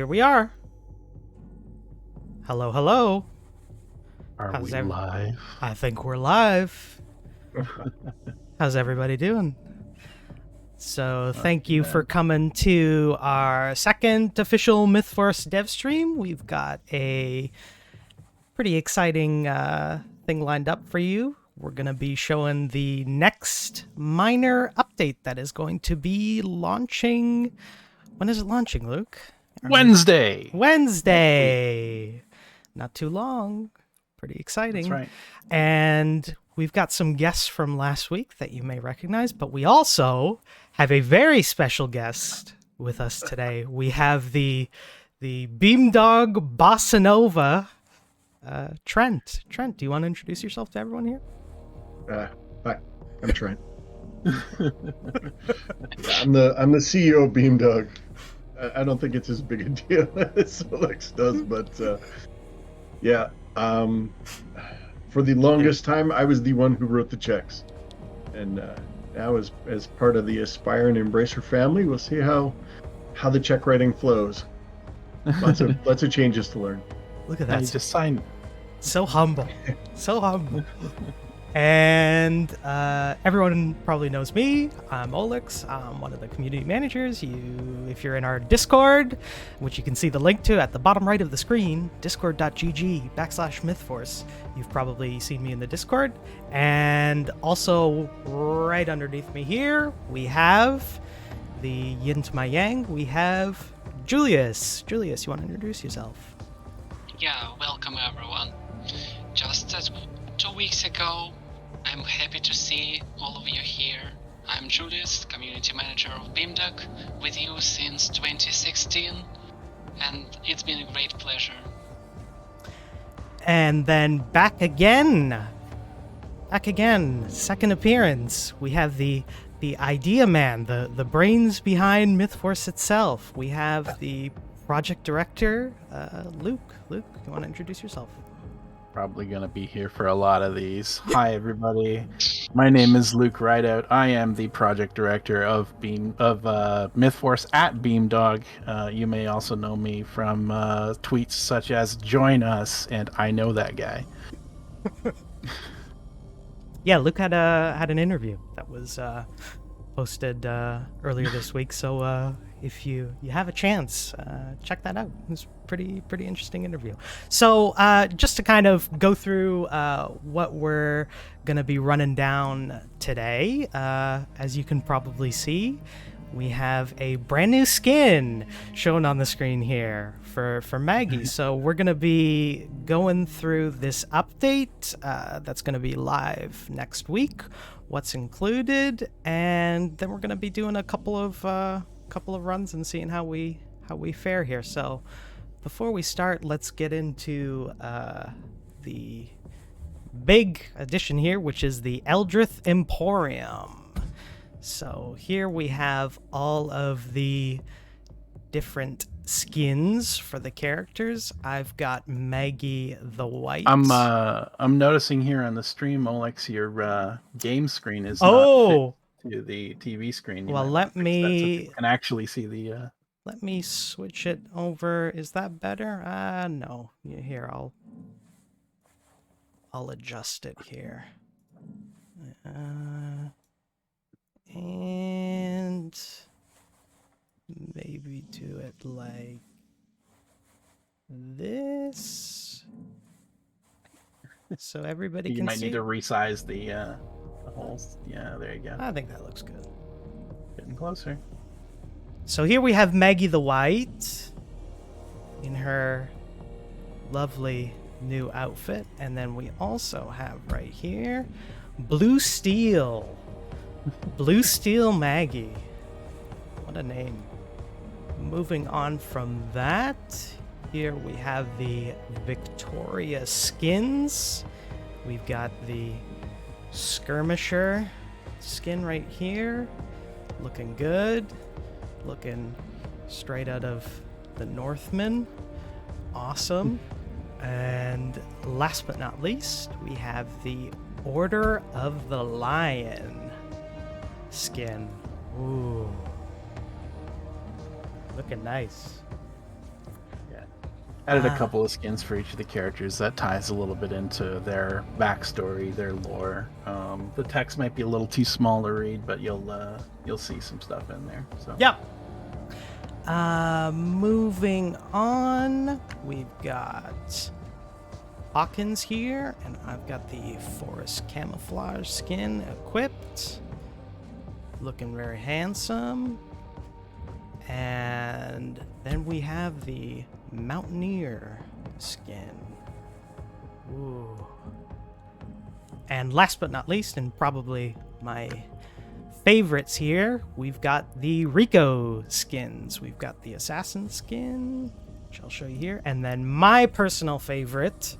here we are. Hello, hello. Are we live? I think we're live. How's everybody doing? So thank you for coming to our second official MythForce dev stream. We've got a pretty exciting thing lined up for you. We're going to be showing the next minor update that is going to be launching. When is it launching, Luke? Wednesday. Not too long. Pretty exciting. That's right. And we've got some guests from last week that you may recognize, but we also have a very special guest with us today. We have the Beamdog Bossa Nova, Trent. Trent, do you want to introduce yourself to everyone here? Hi, I'm Trent. I'm the CEO of Beamdog. I don't think it's as big a deal as Olex does, but for the longest time, I was the one who wrote the checks, and now as part of the Aspire and Embracer family, we'll see how the check writing flows. Lots of changes to learn. Look at that! You just signed. So humble, so humble. And everyone probably knows me. I'm Olex. I'm one of the community managers. If you're in our Discord, which you can see the link to at the bottom right of the screen, discord.gg/MythForce, you've probably seen me in the Discord. And also right underneath me here, we have the yin to my yang. We have Julius. Julius, you want to introduce yourself? Yeah, welcome everyone. Just 2 weeks ago, I'm happy to see all of you here. I'm Julius, community manager of Beamdog, with you since 2016, and it's been a great pleasure. And then back again, second appearance. We have the idea man, the brains behind MythForce itself. We have the project director, Luke. Luke, you want to introduce yourself? Probably going to be here for a lot of these. Hi, everybody. My name is Luke Rideout. I am the project director of MythForce at Beamdog. You may also know me from tweets such as "Join us" and "I know that guy." Yeah, Luke had an interview that was posted earlier this week. So if you have a chance, check that out. It was pretty interesting interview. So just to kind of go through what we're gonna be running down today, as you can probably see, we have a brand new skin shown on the screen here for Maggie. So we're gonna be going through this update that's gonna be live next week, what's included, and then we're gonna be doing a couple of runs and seeing how we fare here. So before we start, let's get into the big addition here, which is the Eldrith Emporium. So here we have all of the different skins for the characters. I've got Maggie the White. I'm noticing here on the stream, Olex, your game screen is not fit to the TV screen. Well, let me can actually see the. Let me switch it over. Is that better? No. Here, I'll adjust it here. And maybe do it like this, so everybody can see. You might need to resize the holes. Yeah, there you go. I think that looks good. Getting closer. So here we have Maggie the White in her lovely new outfit. And then we also have right here Blue Steel. Blue Steel Maggie. What a name. Moving on from that, here we have the Victoria skins. We've got the Skirmisher skin right here. Looking good. Looking straight out of the Northman. Awesome. And last but not least, we have the Order of the Lion skin. Ooh. Looking nice. Added a couple of skins for each of the characters that ties a little bit into their backstory, their lore. The text might be a little too small to read, but you'll see some stuff in there. So Yep. Moving on, we've got Hawkins here, and I've got the forest camouflage skin equipped. Looking very handsome. And then we have the Mountaineer skin. Ooh. And last but not least, and probably my favorites here, we've got the Rico skins. We've got the Assassin skin, which I'll show you here, and then my personal favorite,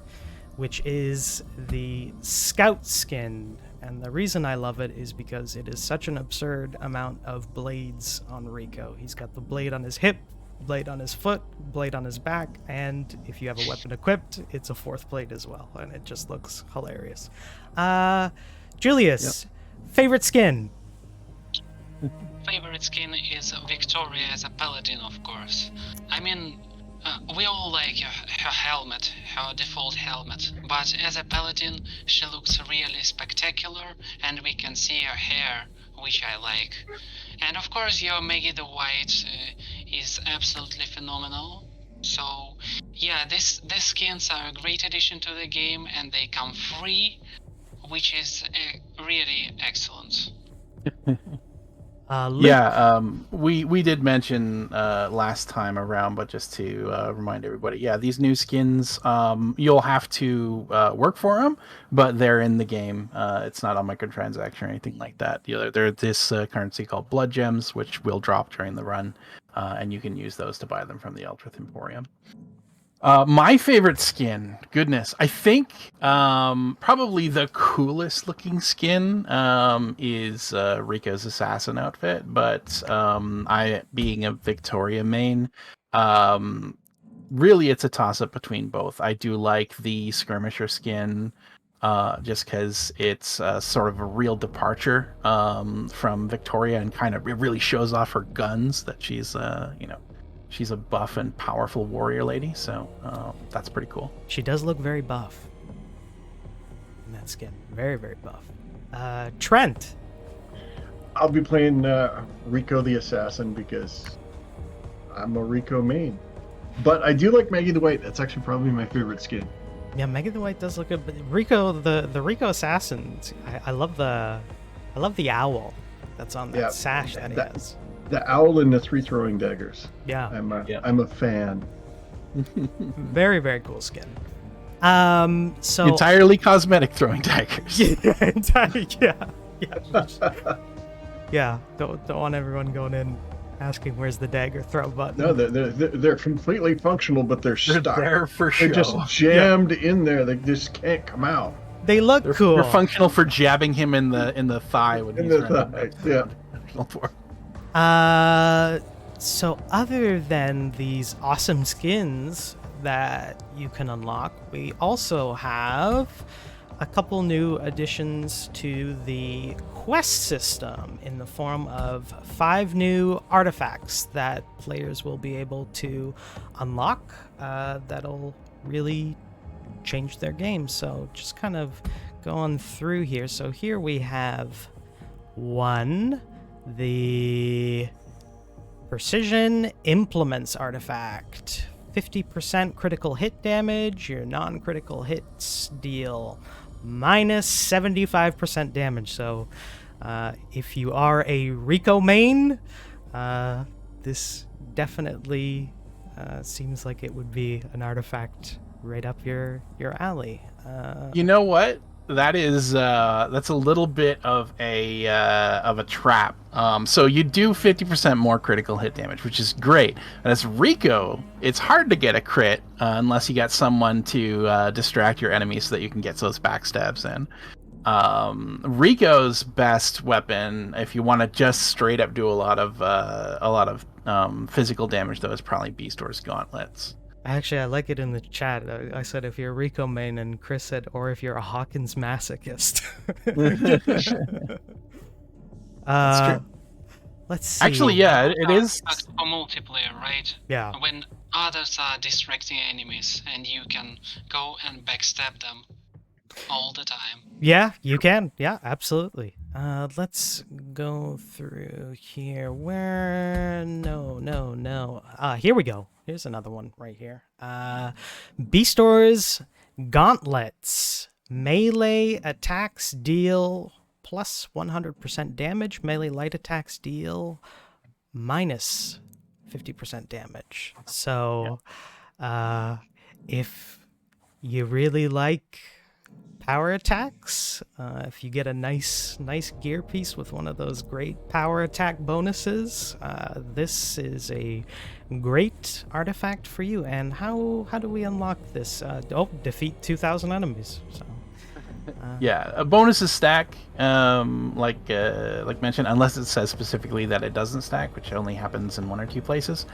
which is the Scout skin. And the reason I love it is because it is such an absurd amount of blades on Rico. He's got the blade on his hip, blade on his foot, blade on his back, and if you have a weapon equipped, it's a fourth blade as well, and it just looks hilarious. Julius, favorite skin? Favorite skin is Victoria as a paladin, of course. I mean, we all like her helmet, her default helmet, but as a paladin, she looks really spectacular, and we can see her hair, which I like. And of course, your Maggie the White is absolutely phenomenal. So, yeah, these skins are a great addition to the game, and they come free, which is really excellent. We did mention last time around, but just to remind everybody, these new skins, you'll have to work for them, but they're in the game. It's not a microtransaction or anything like that. There's this currency called Blood Gems, which will drop during the run, and you can use those to buy them from the Eldrith Emporium. My favorite skin, goodness, I think probably the coolest looking skin is Rico's assassin outfit, but I, being a Victoria main, really it's a toss-up between both. I do like the skirmisher skin just because it's sort of a real departure from Victoria, and kind of it really shows off her guns that she's she's a buff and powerful warrior lady, so that's pretty cool. She does look very buff in that skin. Very, very buff. Trent. I'll be playing Rico the Assassin because I'm a Rico main. But I do like Maggie the White. That's actually probably my favorite skin. Yeah, Maggie the White does look good, but Rico, the Rico Assassin, I love the owl that's on that sash that he has. The owl and the 3 throwing daggers. Yeah. I'm a fan. Very, very cool skin. So entirely cosmetic throwing daggers. Yeah. Don't want everyone going in asking where's the dagger throw button. No, they're completely functional, but they're stuck. There for sure. They're just jammed in there. They just can't come out. They look cool. They're functional for jabbing him in the thigh when he's running. So other than these awesome skins that you can unlock, we also have a couple new additions to the quest system in the form of 5 new artifacts that players will be able to unlock that'll really change their game. So just kind of going through here. So here we have 1, the Precision Implements artifact. 50% critical hit damage. Your non-critical hits deal minus 75% damage. So if you are a Rico main, this definitely seems like it would be an artifact right up your alley. You know what? That is that's a little bit of a trap. So you do 50% more critical hit damage, which is great. And as Rico, it's hard to get a crit unless you got someone to distract your enemies so that you can get those backstabs in. Rico's best weapon, if you want to just straight up do a lot of physical damage, though, is probably Beastor's gauntlets. Actually, I like it in the chat. I said if you're a Rico main, and Chris said, or if you're a Hawkins masochist. That's true. Let's see. Actually, yeah, it is. But for multiplayer, right? Yeah. When others are distracting enemies, and you can go and backstab them all the time. Yeah, you can. Yeah, absolutely. Let's go through here. Where? No. Here we go. Here's another one right here. Beastor's Gauntlets. Melee attacks deal plus 100% damage. Melee light attacks deal minus 50% damage. So, if you really like power attacks, if you get a nice gear piece with one of those great power attack bonuses, this is a great artifact for you. And how do we unlock this? Defeat 2,000 enemies. So Yeah, a bonus is stack, like mentioned, unless it says specifically that it doesn't stack, which only happens in 1 or 2 places.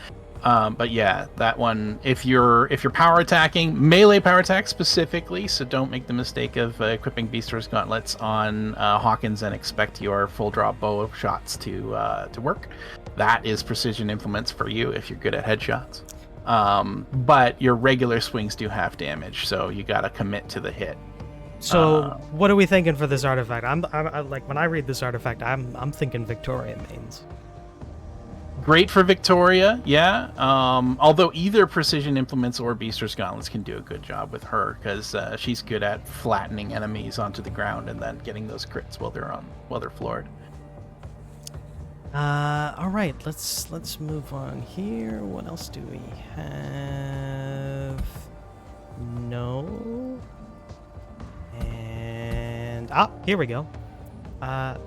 But yeah, that one, if you're power attacking, melee power attack specifically, so don't make the mistake of equipping Beastor's Gauntlets on Hawkins and expect your full draw bow shots to work. That is precision implements for you if you're good at headshots. But your regular swings do half damage, so you gotta commit to the hit. So what are we thinking for this artifact? I'm like, when I read this artifact, I'm thinking Victoria mains. Great for Victoria, yeah. Although either Precision Implements or Beastor's Gauntlets can do a good job with her, because she's good at flattening enemies onto the ground and then getting those crits while they're floored. All right, let's move on here. What else do we have? No. And here we go.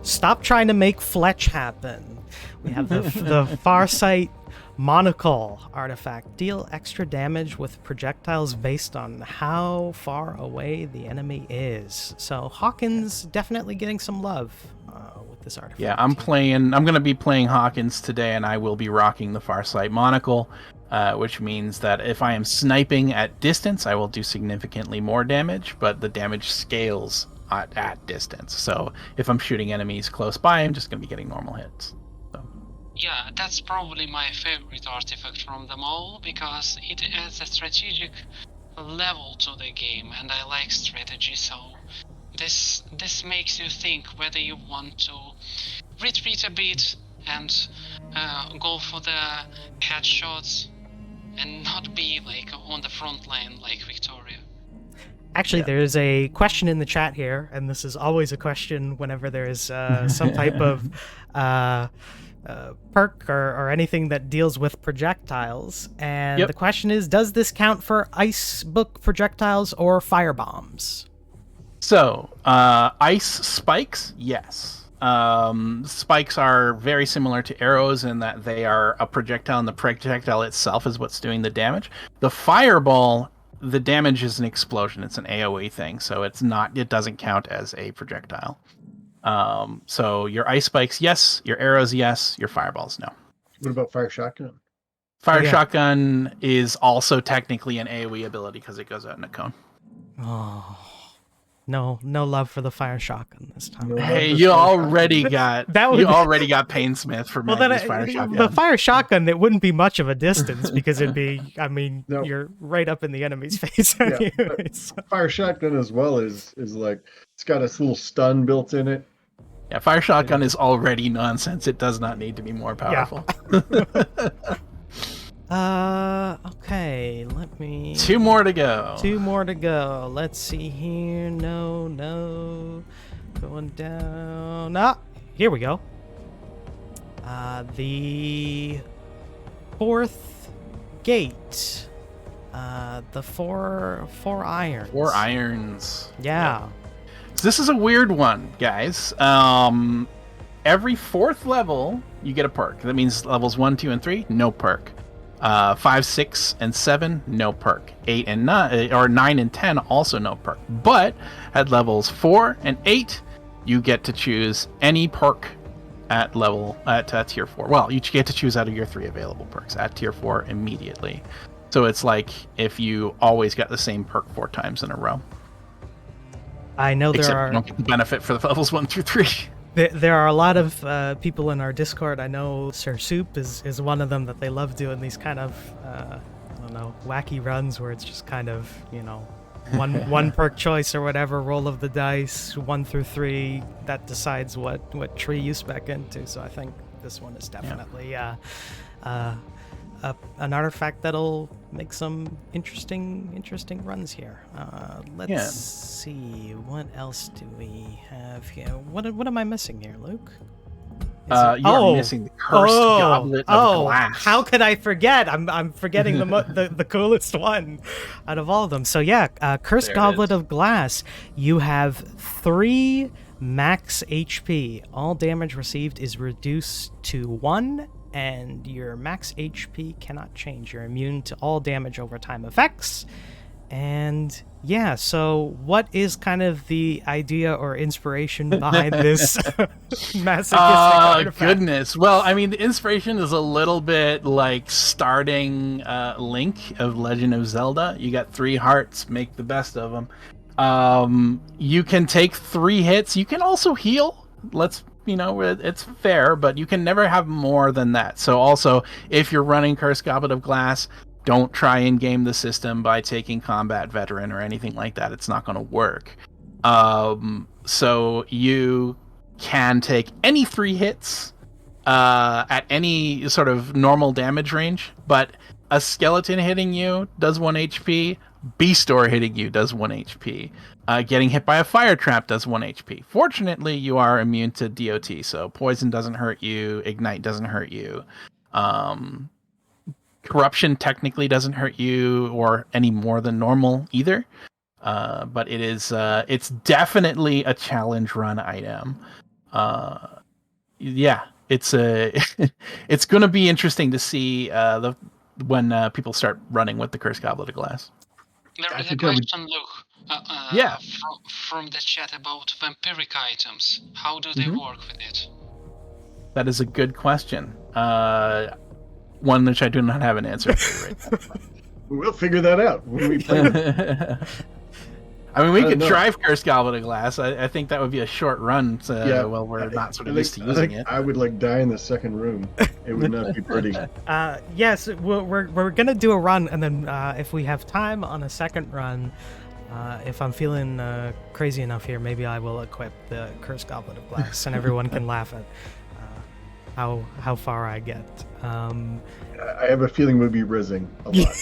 Stop trying to make Fletch happen. We have the Farsight Monocle artifact. Deal extra damage with projectiles based on how far away the enemy is. So Hawkins definitely getting some love with this artifact. Yeah, I'm going to be playing Hawkins today, and I will be rocking the Farsight Monocle, which means that if I am sniping at distance, I will do significantly more damage, but the damage scales at distance. So if I'm shooting enemies close by, I'm just going to be getting normal hits. Yeah, that's probably my favorite artifact from them all, because it adds a strategic level to the game, and I like strategy, so this makes you think whether you want to retreat a bit and go for the headshots and not be like on the front line like Victoria. Actually, there's a question in the chat here, and this is always a question whenever there is some type of perk or anything that deals with projectiles. And the question is, does this count for ice book projectiles or fire bombs? So, ice spikes, yes. Spikes are very similar to arrows in that they are a projectile, and the projectile itself is what's doing the damage. The fireball, the damage is an explosion. It's an AoE thing, so it doesn't count as a projectile. So your ice spikes, yes. Your arrows, yes. Your fireballs, no. What about fire shotgun? Fire shotgun is also technically an AoE ability because it goes out in a cone. Oh, no love for the fire shotgun this time. Hey, you already got Painsmith for fire shotgun. The fire shotgun, it wouldn't be much of a distance because it'd be, you're right up in the enemy's face. Fire shotgun as well is like, it's got a little stun built in it. Yeah, fire shotgun is already nonsense. It does not need to be more powerful. Okay, let me... 2 more to go. 2 more to go. Let's see here. No. Going down. Here we go. The 4th gate. The four irons. 4 irons. Yeah. So this is a weird one, guys. Every 4th level, you get a perk. That means levels 1, 2, and 3, no perk. 5, 6, and 7, no perk. 8 and 9, or 9 and 10, also no perk. But at levels 4 and 8, you get to choose any perk at tier 4. Well, you get to choose out of your 3 available perks at tier 4 immediately. So it's like if you always got the same perk 4 times in a row. I know Except there are... you don't get the benefit for the levels 1 through 3. There are a lot of people in our Discord. I know Sir Soup is one of them, that they love doing these kind of don't know, wacky runs where it's just kind of, one perk choice or whatever, roll of the dice, 1 through 3, that decides what tree you spec into. So I think this one is definitely an artifact that'll make some interesting runs here. Let's see, what else do we have here? What am I missing here, Luke? You're missing the cursed goblet of glass. How could I forget? I'm forgetting the coolest one out of all of them. So cursed goblet of glass. You have 3 max HP. All damage received is reduced to 1, and your max HP cannot change. You're immune to all damage over time effects. And so what is kind of the idea or inspiration behind this masochistic artifact? Goodness. Well, I mean, the inspiration is a little bit like starting Link of Legend of Zelda. You got 3 hearts, make the best of them. You can take 3 hits. You can also heal. It's fair, but you can never have more than that. So also, if you're running Cursed Goblet of Glass, don't try and game the system by taking Combat Veteran or anything like that. It's not going to work. So you can take any 3 hits at any sort of normal damage range, but a skeleton hitting you does 1 HP, Beastor hitting you does 1 HP. Getting hit by a fire trap does 1 HP. Fortunately, you are immune to DOT, so poison doesn't hurt you, ignite doesn't hurt you. Corruption technically doesn't hurt you or any more than normal either. But it is it's definitely a challenge run item. It's it's going to be interesting to see when people start running with the Cursed Goblet of Glass. There is a question, Luke. From the chat about vampiric items. How do they work with it? That is a good question. One which I do not have an answer for right now. We'll figure that out when we play it. I mean, we could try Cursed Goblet of Glass. I think that would be a short run. Well, we're not sort of used to using it. I would die in the second room. It would not be pretty. Yes, we're gonna do a run, and then if we have time on a second run, if I'm feeling crazy enough here, maybe I will equip the Cursed Goblet of Glass, and everyone can laugh at how far I get. I have a feeling we'll be rizzing a lot.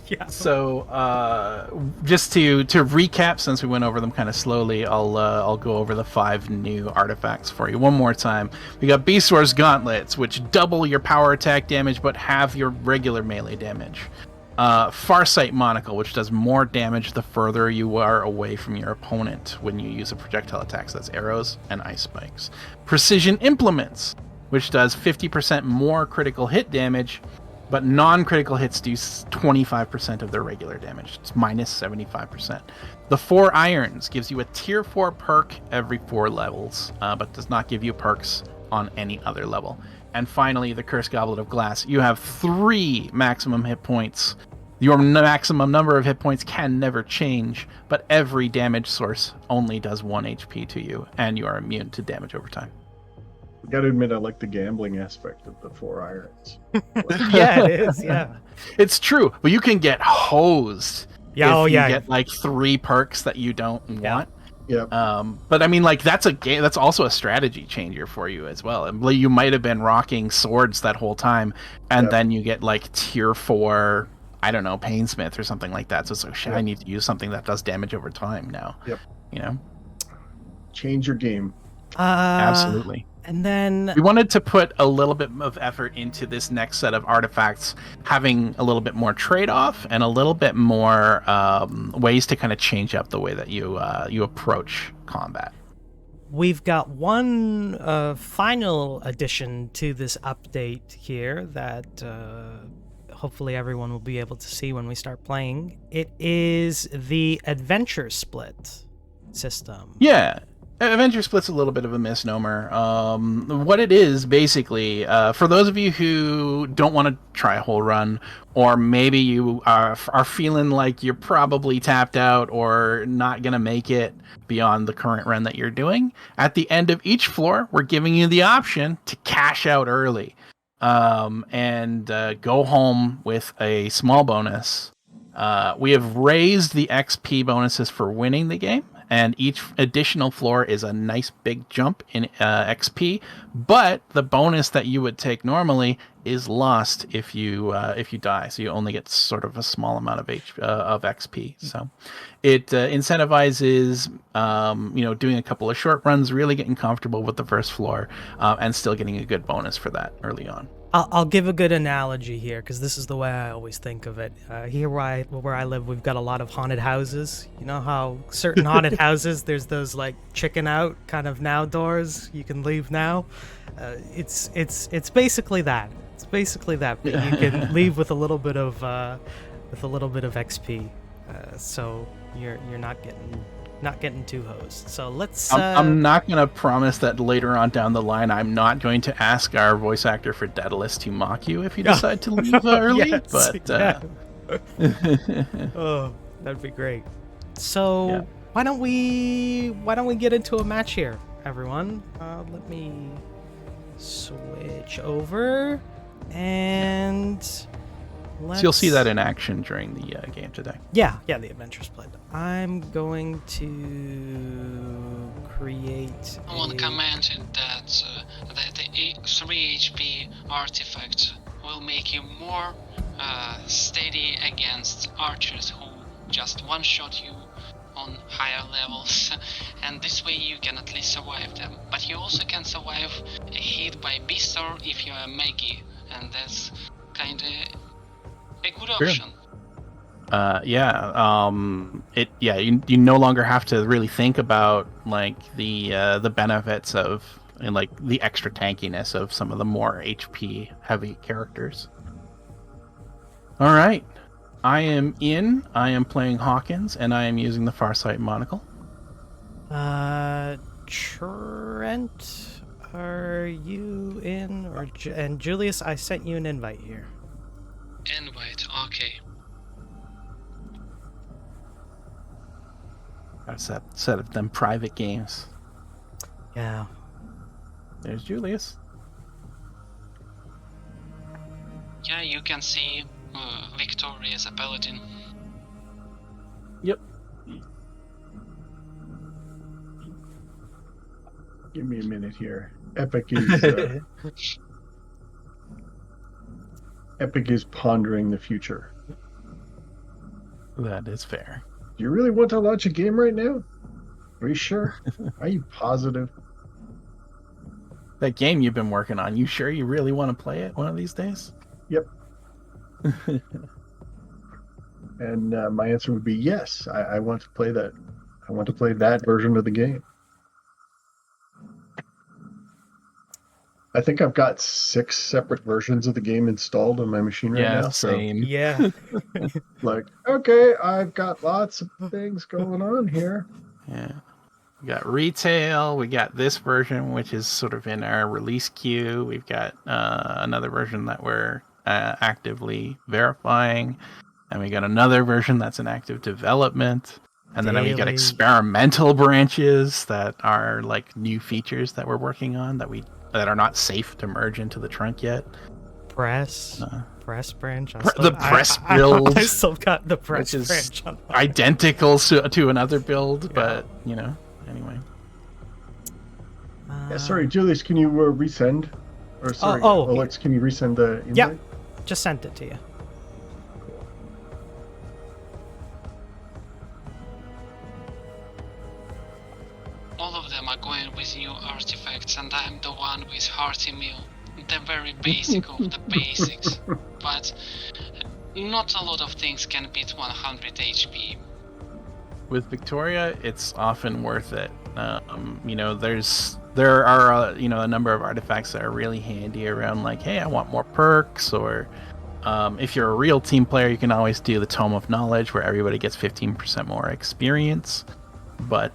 Yeah. So just to recap, since we went over them kind of slowly, I'll go over the 5 new artifacts for you one more time. We got Beastor's Gauntlets, which double your power attack damage but have your regular melee damage. Farsight Monocle, which does more damage the further you are away from your opponent when you use a projectile attack. So that's arrows and ice spikes. Precision Implements, which does 50% more critical hit damage, but non-critical hits do 25% of their regular damage. It's minus 75%. The 4 Irons gives you a tier 4 perk every 4 levels, but does not give you perks on any other level. And finally, the Cursed Goblet of Glass. You have 3 maximum hit points. Your maximum number of hit points can never change, but every damage source only does 1 HP to you, and you are immune to damage over time. I gotta admit, I like the gambling aspect of the 4 irons. Yeah, it is. Yeah, it's true, but you can get hosed. Yeah, if you get like 3 perks that you don't want. Yeah. But I mean, like that's a game. That's also a strategy changer for you as well. And you might have been rocking swords that whole time, and then you get like tier 4. I don't know, Painsmith or something like that. So it's like, shit, I need to use something that does damage over time now. Yep. You know? Change your game. Absolutely. And then we wanted to put a little bit of effort into this next set of artifacts, having a little bit more trade-off and a little bit more ways to kind of change up the way that you approach combat. We've got one final addition to this update here that hopefully everyone will be able to see when we start playing. It is the adventure split system. Yeah. Adventure Split's a little bit of a misnomer. What it is, basically, for those of you who don't want to try a whole run, or maybe you are feeling like you're probably tapped out or not going to make it beyond the current run that you're doing, at the end of each floor, we're giving you the option to cash out early. and go home with a small bonus. We have raised the XP bonuses for winning the game, and each additional floor is a nice big jump in XP. But the bonus that you would take normally is lost if you die. So you only get sort of a small amount of XP. So it incentivizes doing a couple of short runs, really getting comfortable with the first floor, and still getting a good bonus for that early on. I'll give a good analogy here, because this is the way I always think of it. Here where I live, we've got a lot of haunted houses. You know how certain haunted houses, there's those like chicken out kind of now doors. You can leave now. It's basically that. It's basically that. But you can leave with a little bit of XP. So you're not getting too hosed. So let's. I'm not going to promise that later on down the line I'm not going to ask our voice actor for Daedalus to mock you if you decide to leave early. Yes, but yeah. Oh, that'd be great. So Yeah. why don't we get into a match here, everyone? Let me switch over and. So you'll see that in action during the game today. Yeah, the adventure split. I'm going to create. Someone commented that the 3 HP artifact will make you more steady against archers who just one-shot you on higher levels, and this way you can at least survive them. But you also can survive a hit by Beastor if you're a Maggie, and that's kinda a good option. You no longer have to really think about like the benefits of and like the extra tankiness of some of the more HP heavy characters. All right, I am playing Hawkins, and I am using the Farsight monocle. Trent, are you in? And Julius, I sent you an invite here. Invite, okay. Gotta set up them private games. Yeah. There's Julius. Yeah, you can see Victoria as a paladin. Yep. Give me a minute here. Epic is Epic is pondering the future. That is fair. Do you really want to launch a game right now? Are you sure? Are you positive? That game you've been working on, you sure you really want to play it one of these days? Yep. And my answer would be yes. I want to play that. I want to play that version of the game. I think I've got 6 separate versions of the game installed on my machine right now. Same. Yeah. Like, okay, I've got lots of things going on here. Yeah. We got retail. We got this version, which is sort of in our release queue. We've got another version that we're actively verifying. And we got another version that's in active development. And then we got experimental branches that are like new features that we're working on that are not safe to merge into the trunk yet. Press branch. The press build. I still got the press which is branch on mine. identical to another build, but anyway. Yeah, sorry, Julius, can you resend? Or sorry, Olex, can you resend the invite? Yeah, just sent it to you. All of them are going with new artifacts, and I'm the one with hearty meal. The very basic of the basics. But not a lot of things can beat 100 HP. With Victoria, it's often worth it. There are a number of artifacts that are really handy around, like, hey, I want more perks, or if you're a real team player, you can always do the Tome of Knowledge, where everybody gets 15% more experience. But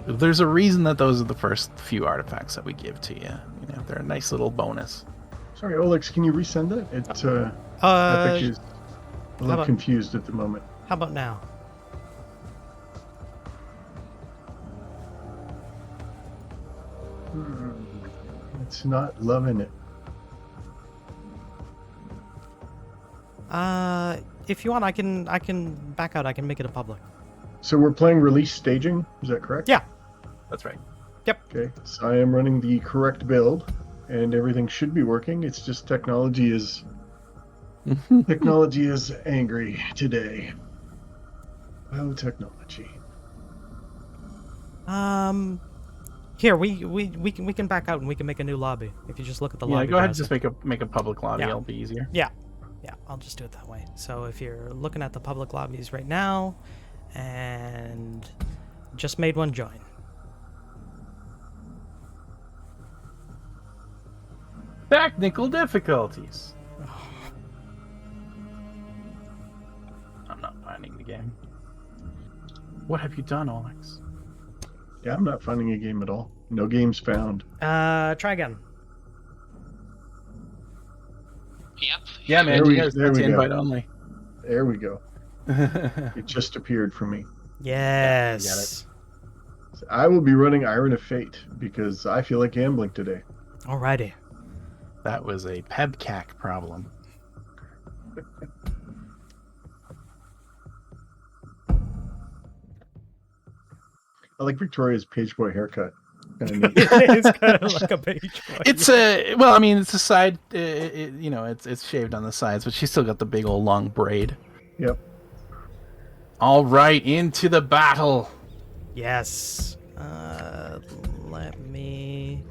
there's a reason that those are the first few artifacts that we give to you. They're a nice little bonus. Sorry, Olex, can you resend that? Epic is a little confused at the moment. How about now? It's not loving it. If you want, I can back out. I can make it a public. So we're playing release staging. Is that correct? Yeah. That's right. Okay. So I am running the correct build, and everything should be working. It's just technology is angry today. Oh, technology. Here we can back out and we can make a new lobby. If you just look at the lobby. Yeah, go ahead and browser. just make a public lobby. Yeah. It'll be easier. Yeah, I'll just do it that way. So if you're looking at the public lobbies right now, and just made one join. Technical difficulties. I'm not finding the game. What have you done, Olex? Yeah, I'm not finding a game at all. No games found. Try again. Yep. Yeah, man, There you we- guys there got we to go. invite only. There we go. It just appeared for me. Yes. So I will be running Iron of Fate because I feel like gambling today. Alrighty. That was a PEBCAC problem. I like Victoria's page boy haircut. Kinda neat. It's kind of like a page boy. It's a well, I mean, it's a side. It's shaved on the sides, but she's still got the big old long braid. Yep. All right, into the battle. Yes. Let me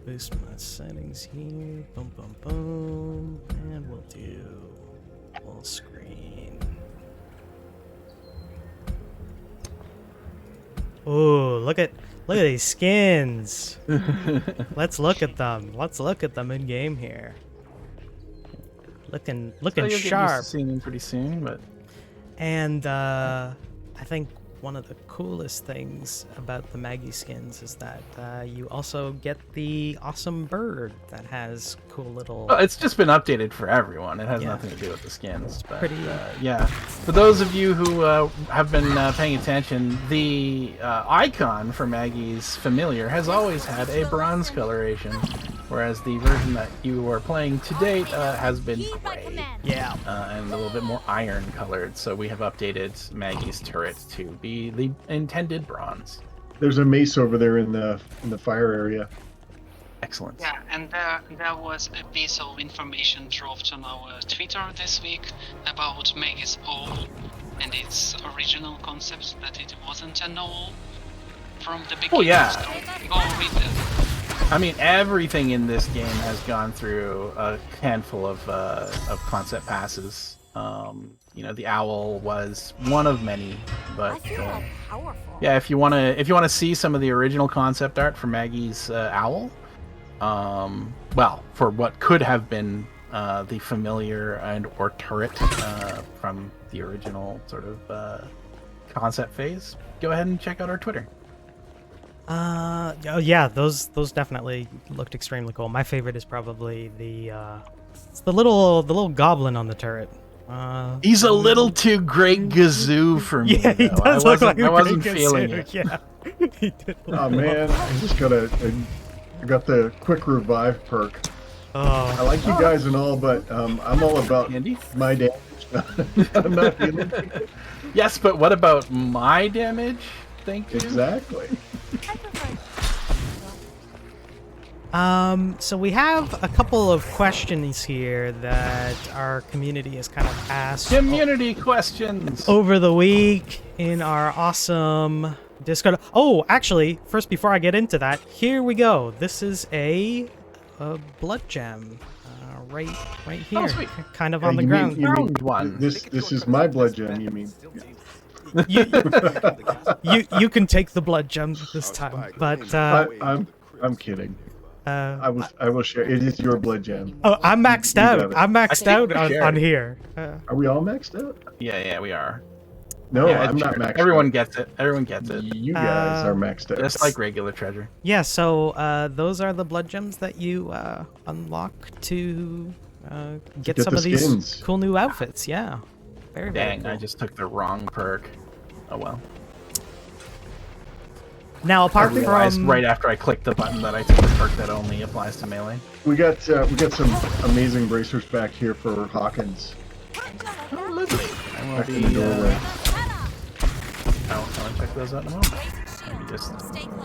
boost my settings here. Boom, boom, boom. And we'll do full screen. Oh, look at these skins. Let's look at them. Let's look at them in game here. Looking So you'll get used to sharp. seeing them pretty soon, but And I think one of the coolest things about the Maggie skins is that you also get the awesome bird that has cool little... well, it's just been updated for everyone. It has Yeah. nothing to do with the skins. But, Pretty- yeah. For those of you who have been paying attention, the icon for Maggie's familiar has always had a bronze coloration, whereas the version that you are playing to date has been gray. Yeah. And a little bit more iron colored, so we have updated Maggie's turret to be the intended bronze. There's a mace over there in the fire area. Excellent. Yeah, and there was a piece of information dropped on our Twitter this week about Maggie's owl and its original concept that it wasn't an owl from the beginning. Oh, yeah. So go read that. I mean, everything in this game has gone through a handful of concept passes. The owl was one of many, but yeah, if you wanna see some of the original concept art for Maggie's owl, for what could have been the familiar and or turret from the original sort of concept phase, go ahead and check out our Twitter. Oh yeah, those definitely looked extremely cool. My favorite is probably it's the little goblin on the turret. He's a little too great gazoo for me. Yeah, he though. does look like I a wasn't big feeling kazoo, it. Yeah, he did. Oh man, I just got I got the quick revive perk. I Oh, like you guys and all, but I'm all about Andy? my damage. I'm not healing people. Yes, but what about my damage? Thank you. Exactly. so we have a couple of questions here that our community has kind of asked Community questions. over the week in our awesome Discord. Oh, actually, first before I get into that, here we go. This is a blood gem, right here, Oh, sweet. kind of Yeah, on the you ground. mean- Found one. This is my blood gem. You mean? You can take the blood gem this time, but I'm kidding. I will share. It is your blood gem. oh, I'm maxed You out. got it. I'm maxed I out think we on shared. here. Are we all maxed out? Yeah, we are. No, Yeah, I'm not sure. maxed Everyone out. gets it. Everyone gets it. You guys are maxed out. Just like regular treasure. Yeah, so those are the blood gems that you unlock to get Get some the of these skins. cool new outfits. Yeah, very Dang, cool. I just took the wrong perk. Oh well. Now, apart realized from right after I clicked the button that I took a perk that only applies to melee. We got some amazing bracers back here for Hawkins. Oh, lovely. I will Back in be. the doorway. I'll check those out in a moment. Maybe just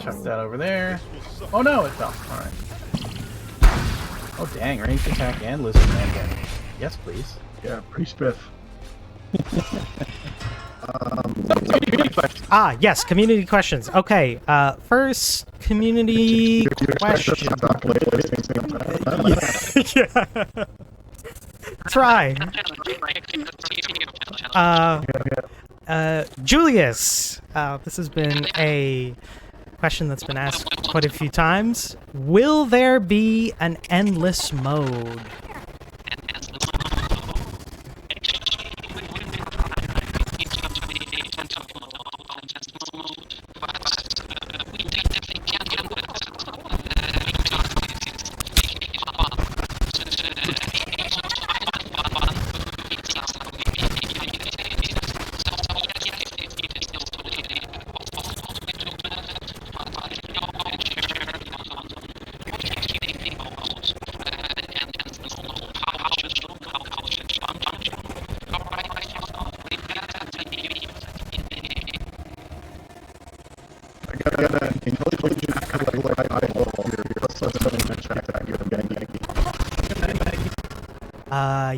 chuck that over there. Oh no, it fell. All right. Oh dang, ranged attack and lizard man damage. Yes, please. Yeah, pretty spiff. yes, community questions. Okay, first community question. Yeah. Try. Julius, this has been a question that's been asked quite a few times. Will there be an endless mode?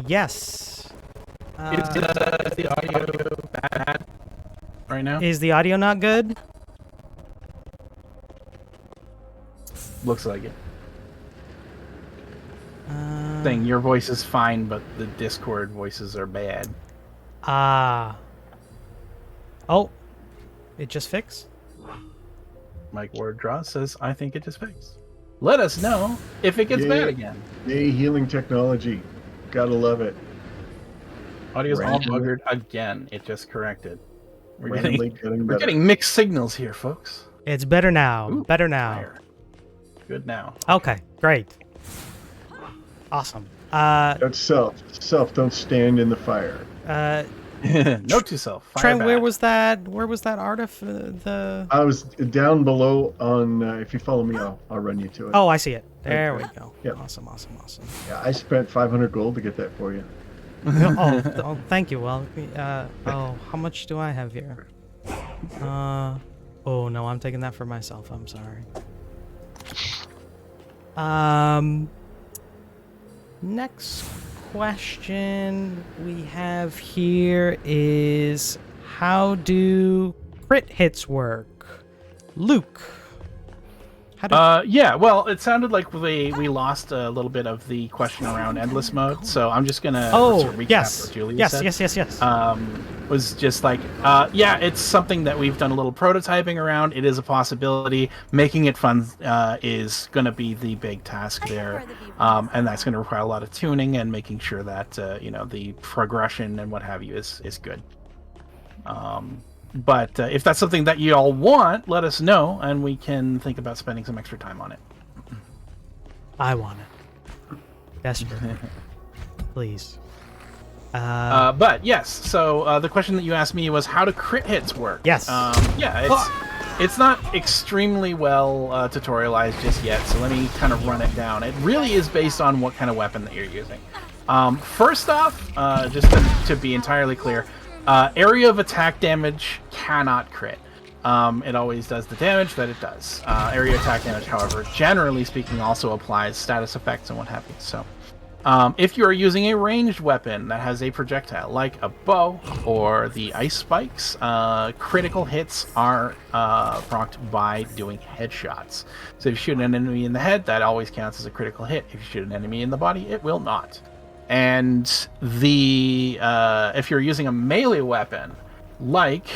Yes. Is the audio bad right now? Is the audio not good? Looks like it. Thing, your voice is fine, but the Discord voices are bad. Oh, it just fixed? Mike Ward Draw says, I think it just fixed. Let us know if it gets bad again. Yay, healing technology. Gotta love it. Audio's all buggered again. It just corrected. We're getting mixed signals here, folks. It's better now. Ooh, better now. Fire. Good now. Okay, great. Awesome. That's self, don't stand in the fire. Note to self. Fire Trent, bad. where was that the I was down below on, if you follow me, I'll run you to it. Oh, I see it. There we go. Yep. Awesome. Yeah, I spent 500 gold to get that for you. oh, thank you. Well, how much do I have here? Oh no, I'm taking that for myself. I'm sorry. Next question we have here is, how do crit hits work? Luke. Yeah, well, it sounded like we lost a little bit of the question around endless mode, so I'm just gonna sort of recap what Julius said. Yes. Was just like, yeah, it's something that we've done a little prototyping around. It is a possibility. Making it fun is going to be the big task there, and that's going to require a lot of tuning and making sure that the progression and what have you is good. But if that's something that you all want, let us know, and we can think about spending some extra time on it. I want it. Desperately. Please. But yes, so the question that you asked me was, how do crit hits work? Yes. It's not extremely well tutorialized just yet, so let me kind of run it down. It really is based on what kind of weapon that you're using. First off, just to be entirely clear, area of attack damage cannot crit. It always does the damage that it does. Area attack damage, however, generally speaking, also applies status effects and what have you. So, if you are using a ranged weapon that has a projectile, like a bow or the ice spikes, critical hits are procced by doing headshots. So if you shoot an enemy in the head, that always counts as a critical hit. If you shoot an enemy in the body, it will not. And if you're using a melee weapon, like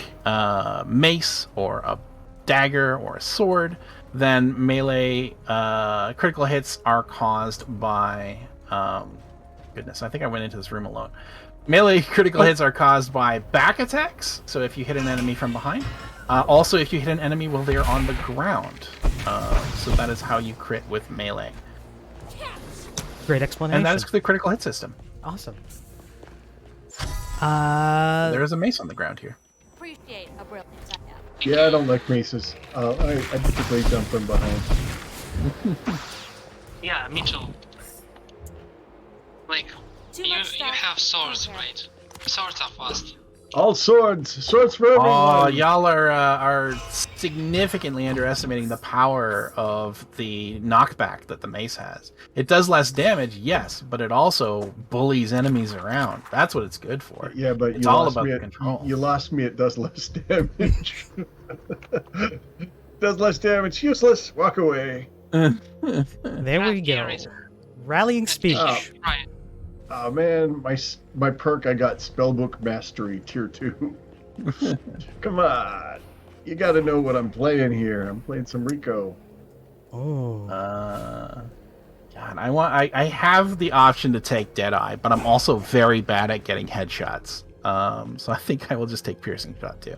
mace or a dagger or a sword, then melee critical hits are caused by goodness, I think I went into this room alone. Melee critical hits are caused by back attacks, so if you hit an enemy from behind. Also, if you hit an enemy while they're on the ground. So that is how you crit with melee. Great explanation. And that is the critical hit system. Awesome. There is a mace on the ground here. Appreciate a brilliant setup. Yeah, I don't like maces. I typically dump them behind. Yeah, me too. Like, Too you much stuff. have swords, Okay. right? Swords are fast. All swords for everyone. Oh, y'all are significantly underestimating the power of the knockback that the mace has. It does less damage, yes, but it also bullies enemies around. That's what it's good for. Yeah, but It's you all lost about me the at control. you lost me. It does less damage. Does less damage. Useless. Walk away. There Yeah, we go. here it- Rallying speech. Oh. Right. Oh man, my perk, I got Spellbook Mastery Tier 2. Come on. You gotta know what I'm playing here. I'm playing some Rico. Oh. God, I have the option to take Deadeye, but I'm also very bad at getting headshots. So I think I will just take Piercing Shot too.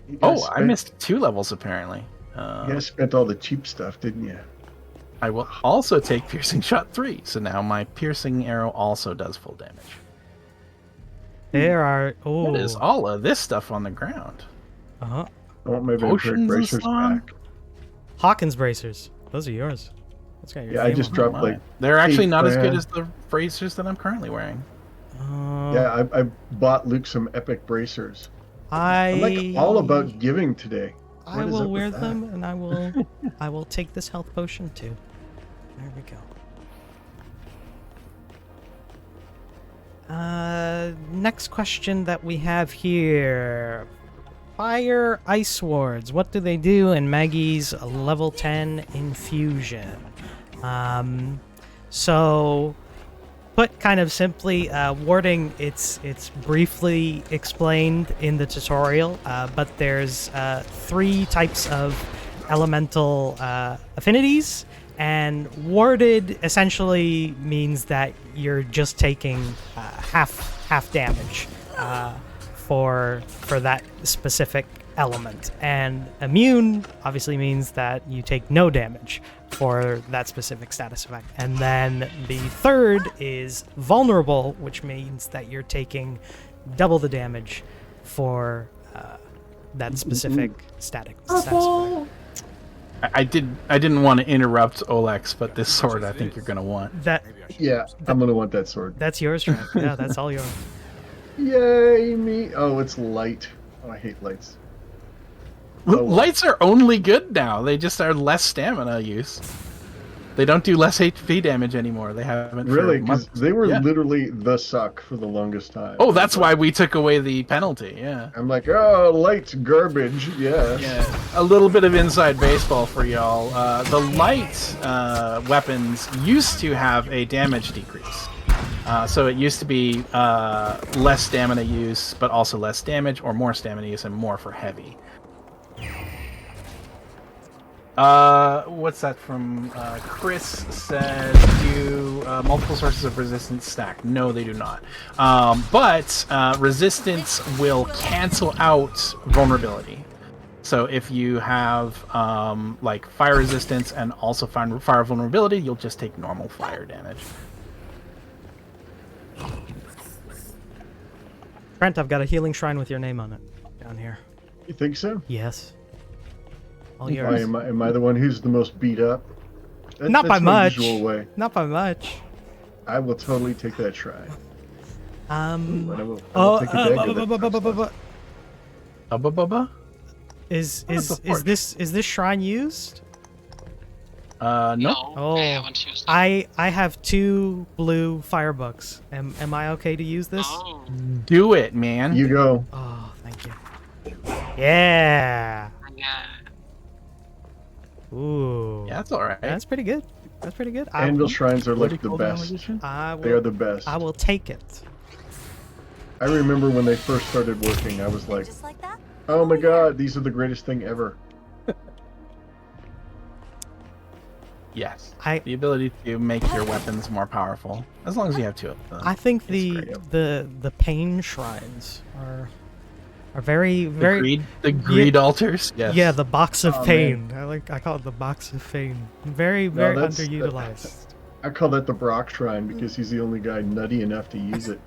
You guys Oh, I missed 2 levels apparently. You guys spent all the cheap stuff, didn't you? I will also take Piercing Shot 3, so now my Piercing Arrow also does full damage. There are. Oh. What is all of this stuff on the ground? Uh-huh. I want my Potions vampiric and bracers so on? back. Hawkins bracers. Those are yours. That's got your Yeah, I name just on dropped Oh, like. they're actually 8 not as good grand. as the bracers that I'm currently wearing. it. Yeah, I bought Luke some epic bracers. I'm like I. all about giving today. I What is will up with wear that? them, and I will take this health potion too. There we go. Next question that we have here. Fire Ice Swords. What do they do in Maggie's level 10 infusion? So, put kind of simply, warding, it's briefly explained in the tutorial, but there's 3 types of elemental affinities, and warded essentially means that you're just taking half damage for that specific element, and immune obviously means that you take no damage for that specific status effect. And then the third is vulnerable, which means that you're taking double the damage for that specific status effect. I didn't want to interrupt Olex, but this sword I think you're gonna want. Yeah, I'm gonna want that sword. That's yours, Trent. Yeah, that's all yours. Yay, me! Oh, it's light. Oh, I hate lights. Oh, well. Lights are only good now. They just are less stamina use. They don't do less HP damage anymore. They haven't. Really? For Because months. they were Yeah. literally the suck for the longest time. Oh, that's why we took away the penalty. Yeah. I'm like, oh, light's garbage. Yes. Yeah, a little bit of inside baseball for y'all. The light weapons used to have a damage decrease. So it used to be less stamina use, but also less damage, or more stamina use and more for heavy. What's that from? Chris said, do multiple sources of resistance stack? No, they do not. But resistance will cancel out vulnerability. So if you have like fire resistance and also fire vulnerability, you'll just take normal fire damage. Trent, I've got a healing shrine with your name on it down here. You think so? Yes. All Why yours. am I the one who's the most beat up? Not by That's my much. usual way. Not by much. I will totally take that shrine. Ooh, and I will take advantage of that stuff. Is support. this shrine used? No. No, Oh, I haven't used it. I have 2 blue firebooks. Am I okay to use this? Oh, Do it, man. You go. Oh, thank you. Yeah. yeah. Ooh. Yeah, that's all right. That's pretty good. That's pretty good. Anvil shrines are What do like you the call that best. magician? They are the best. I will take it. I remember when they first started working, I was like, Just like that? oh my god, these are the greatest thing ever. Yes. I The ability to make your weapons more powerful, as long as you have 2 of them. I think great. the pain shrines are very The greed altars. Yes. yeah, the box of Oh, pain. I call it the box of pain. Very that's- underutilized. I call that the Brock shrine because he's the only guy nutty enough to use it.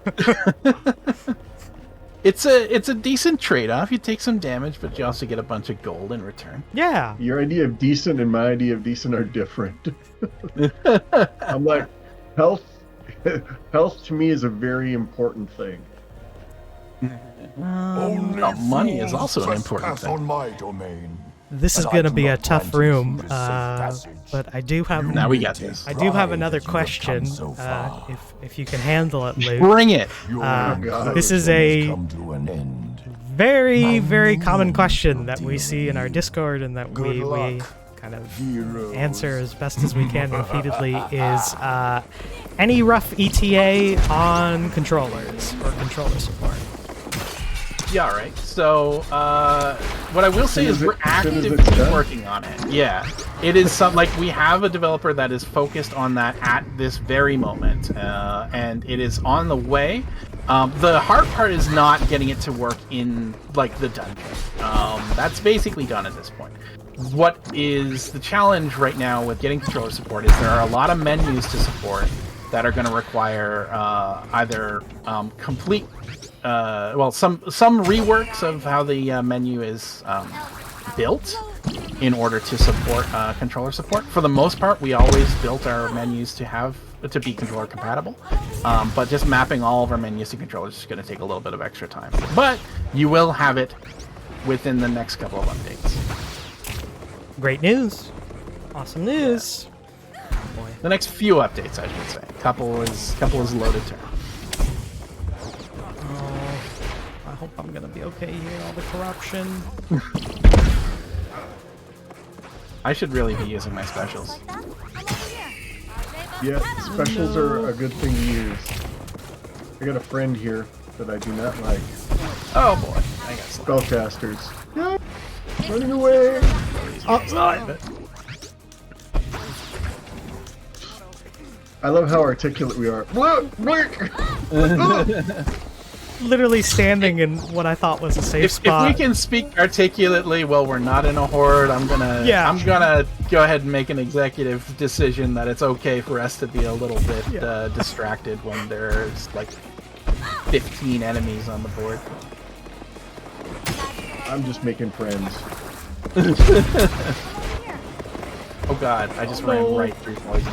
It's a decent trade-off. You take some damage, but you also get a bunch of gold in return. Yeah. Your idea of decent and my idea of decent are different. I'm like, health to me is a very important thing. Money is also an important thing. On my domain. This is But I going to do be a not tough grant you room, the safe passage. but I do have Now we got this. I do have Pride another that you have question. come so far. If you can handle it, Luke. Bring it. Your God. This is encouragement a has come to an end. very common question that we see in our Discord and that we kind of Heroes. answer as best as we can repeatedly is any rough ETA on controllers or controller support. Yeah, all right. So, what I will say is we're actively working on it. Yeah, it is some like we have a developer that is focused on that at this very moment, and it is on the way. The hard part is not getting it to work in like the dungeon. That's basically done at this point. What is the challenge right now with getting controller support is there are a lot of menus to support that are going to require either complete some reworks of how the menu is built in order to support controller support. For the most part, we always built our menus to be controller compatible, but just mapping all of our menus to controllers is going to take a little bit of extra time. But you will have it within the next couple of updates. Great news. Awesome news. Boy. The next few updates, I should say. Couple is loaded term. I hope I'm gonna be okay here. All the corruption. I should really be using my specials. Yeah, specials are a good thing to use. I got a friend here that I do not like. Oh boy, I got slapped. Spellcasters. Yeah, running away. I love how articulate we are. Literally standing in what I thought was a safe If spot. we can speak articulately while we're not in a horde, I'm gonna go ahead and make an executive decision that it's okay for us to be a little bit distracted when there's like 15 enemies on the board. I'm just making friends. Oh god, I just ran right through poison.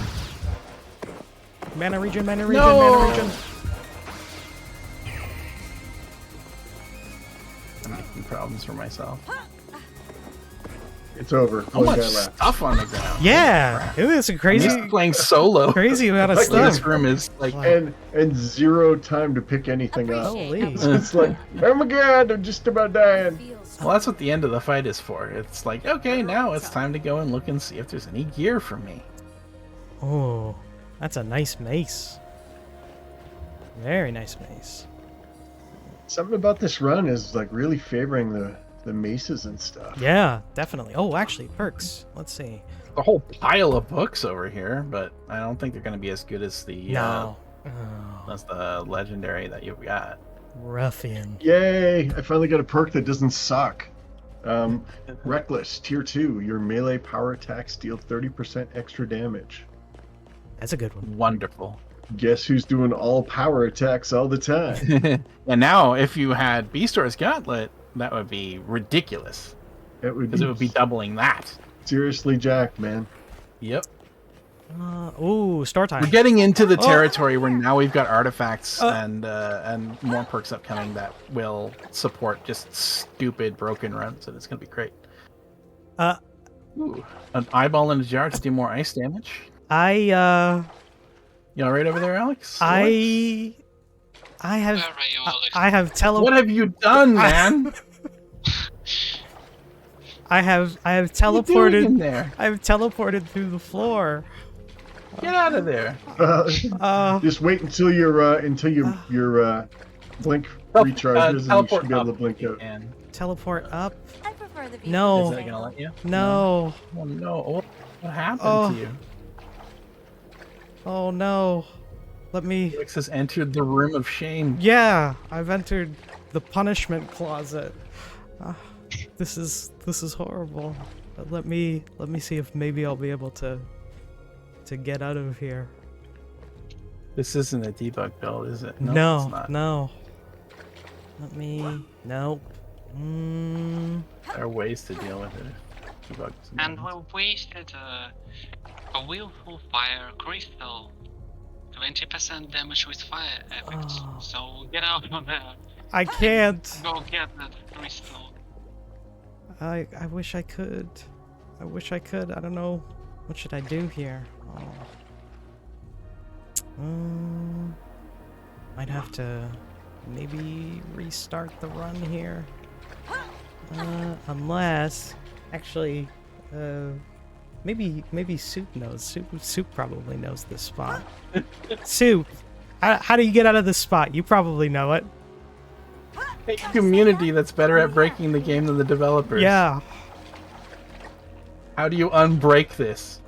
Mana region, mana region, No! mana region. I'm making problems for myself. It's over. How One much guy left. stuff on the ground? Yeah, it was a I'm crazy, used to playing solo. crazy amount of Like stuff. This room is like And zero time to pick anything up. Holy. It's like, oh my god, I'm just about dying. well, that's what the end of the fight is for. It's like, okay, now it's time to go and look and see if there's any gear for me. Oh, that's a nice mace. Very nice mace. Something about this run is like really favoring the maces and stuff. Yeah, definitely. Oh, actually, perks. Let's see. A whole pile of books over here, but I don't think they're going to be as good as the No. Oh, as the legendary that you've got. ruffian. Yay! I finally got a perk that doesn't suck. Reckless, tier 2. Your melee power attacks deal 30% extra damage. That's a good one. Wonderful. Guess who's doing all power attacks all the time? And now, if you had Beastor's Gauntlet, that would be ridiculous It would because it would be doubling that. seriously jacked, man. Yep. Ooh, store time. We're getting into the territory where now we've got artifacts and more perks upcoming that will support just stupid broken runs, and it's gonna be great. Ooh, an eyeball in a jar to do more ice damage. You all right over there, Alex? I have Where are you, Olex? I have What have you done, man? I have What are you doing in teleported. there? I've teleported through the floor. Get out of there. Just wait until your blink recharges and you Teleport should be able up to blink out. and Teleport up. I prefer the No. is that gonna let you? No. Oh no! What happened Oh. to you? Oh no. Let me. Alex has entered the room of shame. Yeah, I've entered the punishment closet. This is horrible. But let me see if maybe I'll be able to get out of here. This isn't a debug build, is it? No, it's not. no. Let me. Nope. There are ways to deal with it. And we wasted a willful fire crystal. 20% damage with fire effects. Oh. So get out of there. I can't. Go get that crystal. I wish I could. I wish I could. I don't know. What should I do here? Might have to maybe restart the run here. Unless, actually, maybe Soup knows. Soup probably knows this spot. Soup, how do you get out of this spot? You probably know it. A community that's better at breaking the game than the developers. Yeah. How do you unbreak this?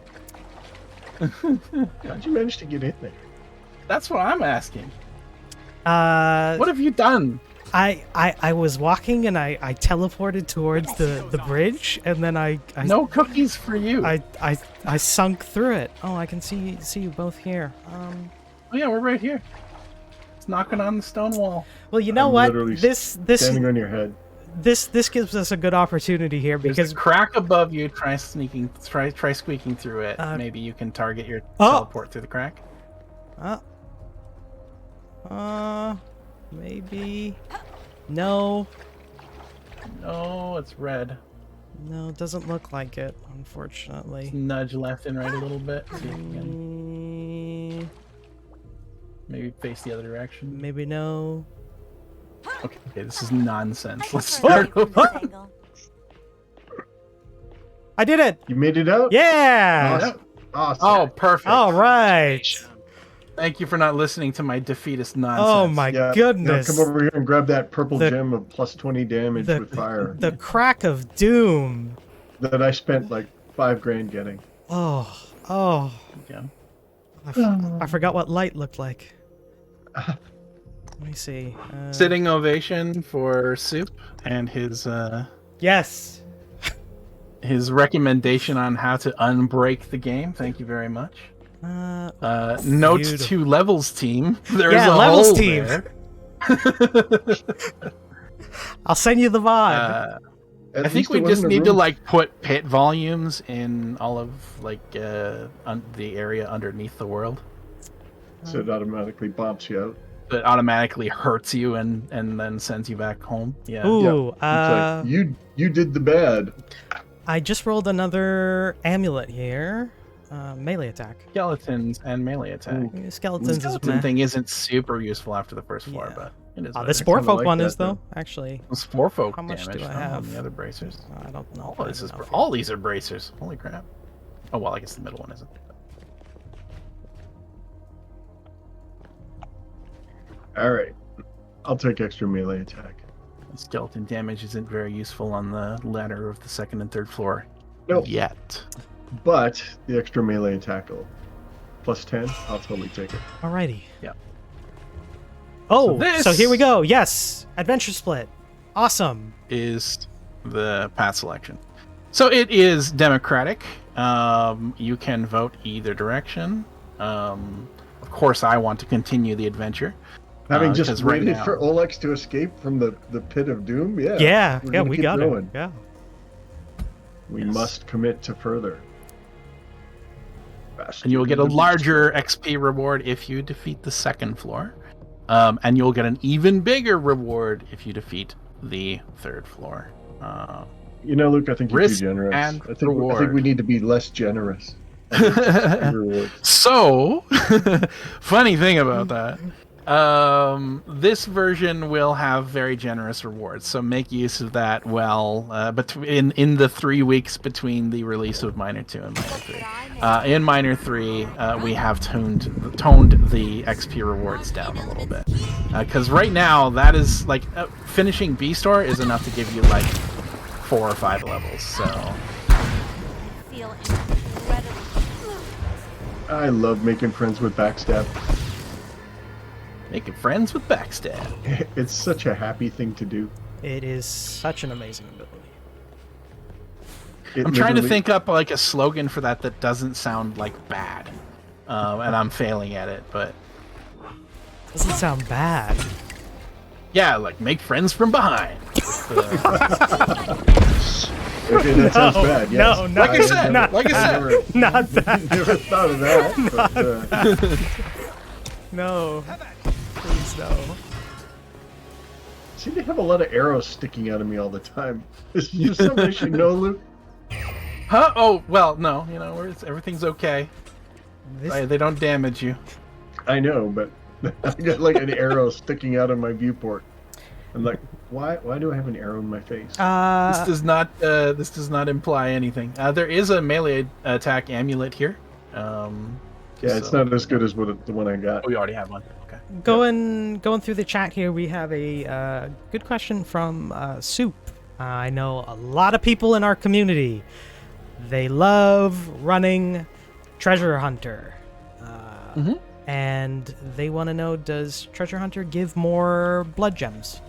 How'd you manage to get in there? That's what I'm asking. What What have you done? I was walking and I teleported towards the bridge and then I No cookies for you. I sunk through it. Oh, I can see you both here. Oh yeah, we're right here. It's knocking on the stone wall. Well, you know I'm what? literally This Standing on your head. this gives us a good opportunity here There's because a crack above you. Try squeaking through it. Maybe you can target your teleport through the crack. Maybe. No, No, it's red. no, it doesn't look like it, unfortunately. Nudge left and right a little bit. See if you can maybe face the other direction. Maybe no. Okay, this is nonsense. Let's start over. I did it! You made it out? Yeah! Awesome. Awesome. Oh, perfect. All right. Thank you for not listening to my defeatist nonsense. Oh my Yeah, goodness. Now come over here and grab that purple The- gem of plus 20 damage with fire The crack of doom. that I spent like 5 grand getting. Oh. Yeah. I forgot what light looked like. Let me see. Sitting ovation for Soup and Yes. his recommendation on how to unbreak the game. Thank you very much. Note beautiful. to Levels team. There's Yeah, a Levels hole team. there. I'll send you the vibe. At I think least we it just wasn't a need to room- like put pit volumes in all of like the area underneath the world. So it automatically bumps you out. That automatically hurts you and then sends you back home. Yeah. Ooh, It's like, you did the bad. I just rolled another amulet here. Melee attack. Skeletons and melee attack. Ooh. The Skeletons is skeleton meh. thing isn't super useful after the first floor, Yeah. but it is. The better. Spore kinda Folk like one that, is, though, though. actually. The Spore Folk How much do damage I on have? the other bracers. I don't know. Oh, this is all these are bracers. Holy crap! Oh well, I guess the middle one isn't. Alright. I'll take extra melee attack. Skeleton damage isn't very useful on the ladder of the second and third floor. Nope. Yet. But the extra melee attack will plus 10. I'll totally take it. Alrighty. Yeah. Oh, So so here we this- go. Yes, adventure split. Awesome. Is the path selection. So it is democratic. You can vote either direction. Of course, I want to continue the adventure. Having 'cause just right waited now- for Olex to escape from the pit of doom, yeah. Yeah, we're yeah, gonna we keep got going. it. Yeah. We Yes. must commit to further. And you will get a larger XP reward if you defeat the second floor. And you'll get an even bigger reward if you defeat the third floor. You know, Luke, I think you're too Risk generous. and I think we reward. need to be less generous. Rewards. So, funny thing about that. This version will have very generous rewards, so make use of that well in the 3 weeks between the release of Minor 2 and Minor 3. In Minor 3, we have toned the XP rewards down a little bit. Because right now, that is like finishing B-Store is enough to give you like 4 or 5 levels. So Feel incredibly. I love making friends with backstab. making friends with Backstab. It's such a happy thing to do. It is such an amazing ability. It I'm trying to literally- think up like a slogan for that doesn't sound like bad, and I'm failing at it. But Doesn't sound bad. Yeah, like make friends from behind. Okay, that sounds bad. Yes. No, Like I said, not like I said. Not that. Never thought of that. But, No. Please no. seem to have a lot of arrows sticking out of me all the time. Is there something I should know, Luke? Huh? Oh, well, no. You know, everything's okay. This, They don't damage you. I know, but I got like an arrow sticking out of my viewport. I'm like, why do I have an arrow in my face? This does not imply anything. There is a melee attack amulet here. Yeah, it's not as good as the one I got. Oh, we already have one. Okay. going through the chat here, we have a good question from Soup. I know a lot of people in our community. They love running Treasure Hunter. And they want to know, does Treasure Hunter give more blood gems?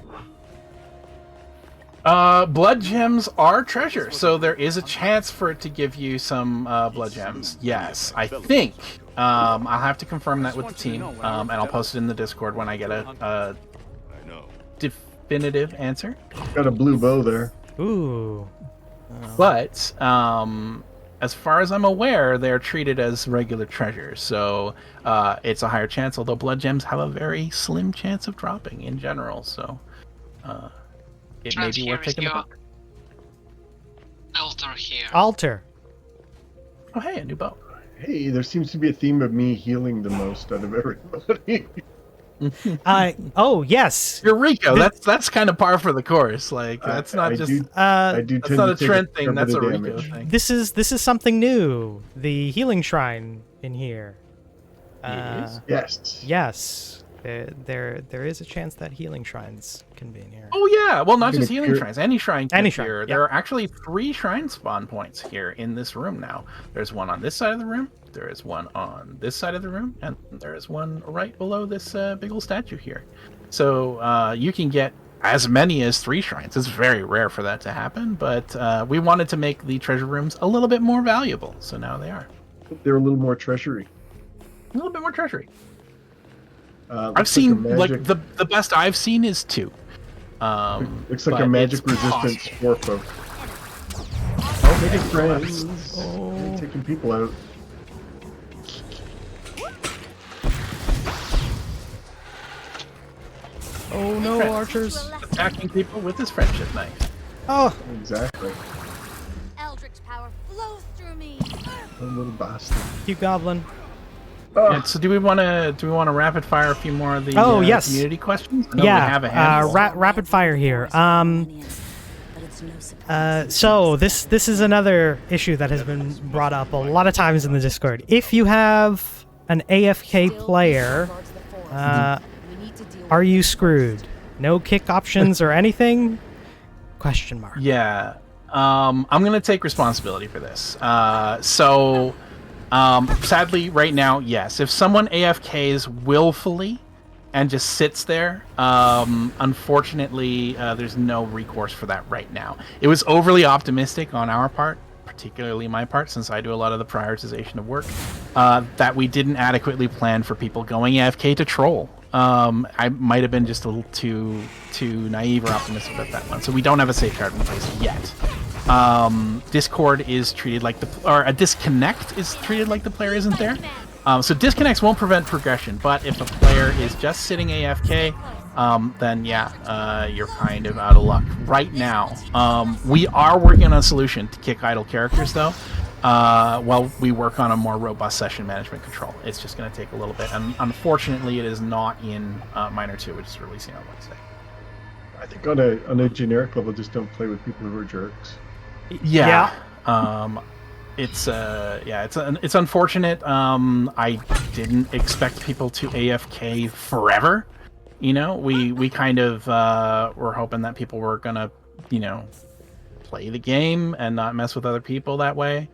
Blood gems are treasure, so there is a chance for it to give you some blood gems. Yes, I think. I'll have to confirm that with the team, and I'll post it in the Discord when I get a definitive answer. Got a blue bow there. Ooh. But as far as I'm aware, they're treated as regular treasures, so it's a higher chance. Although blood gems have a very slim chance of dropping in general, so it may Trent, be here worth is taking a your look. altar here. Altar. Oh, hey, a new bow. Hey, there seems to be a theme of me healing the most out of everybody. Oh, yes. You're Rico. That's kind of par for the course. Like that's not I just do Uh, tend that's not to a take Trent fair thing. That's bit a of Rico damage. thing. this is something new. The healing shrine in here. Yes. Yes. Yes. There is a chance that healing shrines can be in here. Oh yeah. Well, not Gonna just healing cure- shrines. Any shrine. Can Any appear. shrine, yeah. There are actually 3 shrine spawn points here in this room now. There's one on this side of the room. There is one on this side of the room, and there is one right below this big old statue here. So you can get as many as 3 shrines. It's very rare for that to happen, but we wanted to make the treasure rooms a little bit more valuable, so now they are. They're a little more treasury. A little bit more treasury. Looks I've seen like like the best I've seen is 2. looks like but a magic it's resistant possible. spore folk. Oh, making friends. Oh. Taking people out. Oh no, Trent. archers. Attacking people with his friendship knife. Oh, Exactly. Eldritch power flows through me. A little bastard. cute goblin. Oh, Yeah, so do we want to rapid fire a few more of the Yes. community questions? I know we have a Yeah, handful. rapid fire here. So this is another issue that has been brought up a lot of times in the Discord. If you have an AFK player, are you screwed? No kick options or anything? Question mark. Yeah. I'm going to take responsibility for this. Sadly, right now, yes. If someone AFKs willfully and just sits there, unfortunately, there's no recourse for that right now. It was overly optimistic on our part, particularly my part, since I do a lot of the prioritization of work, that we didn't adequately plan for people going AFK to troll. I might have been just a little too naive or optimistic about that one. So we don't have a safeguard in place yet. Discord is treated like a disconnect is treated like the player isn't there. So disconnects won't prevent progression, but if a player is just sitting AFK, then yeah, you're kind of out of luck. Right now, we are working on a solution to kick idle characters, though, while we work on a more robust session management control. It's just going to take a little bit, and unfortunately, it is not in Minor 2, which is releasing on Wednesday. I think on a generic level, just don't play with people who are jerks. Yeah. It's unfortunate. I didn't expect people to AFK forever. You know, we kind of were hoping that people were gonna, play the game and not mess with other people that way.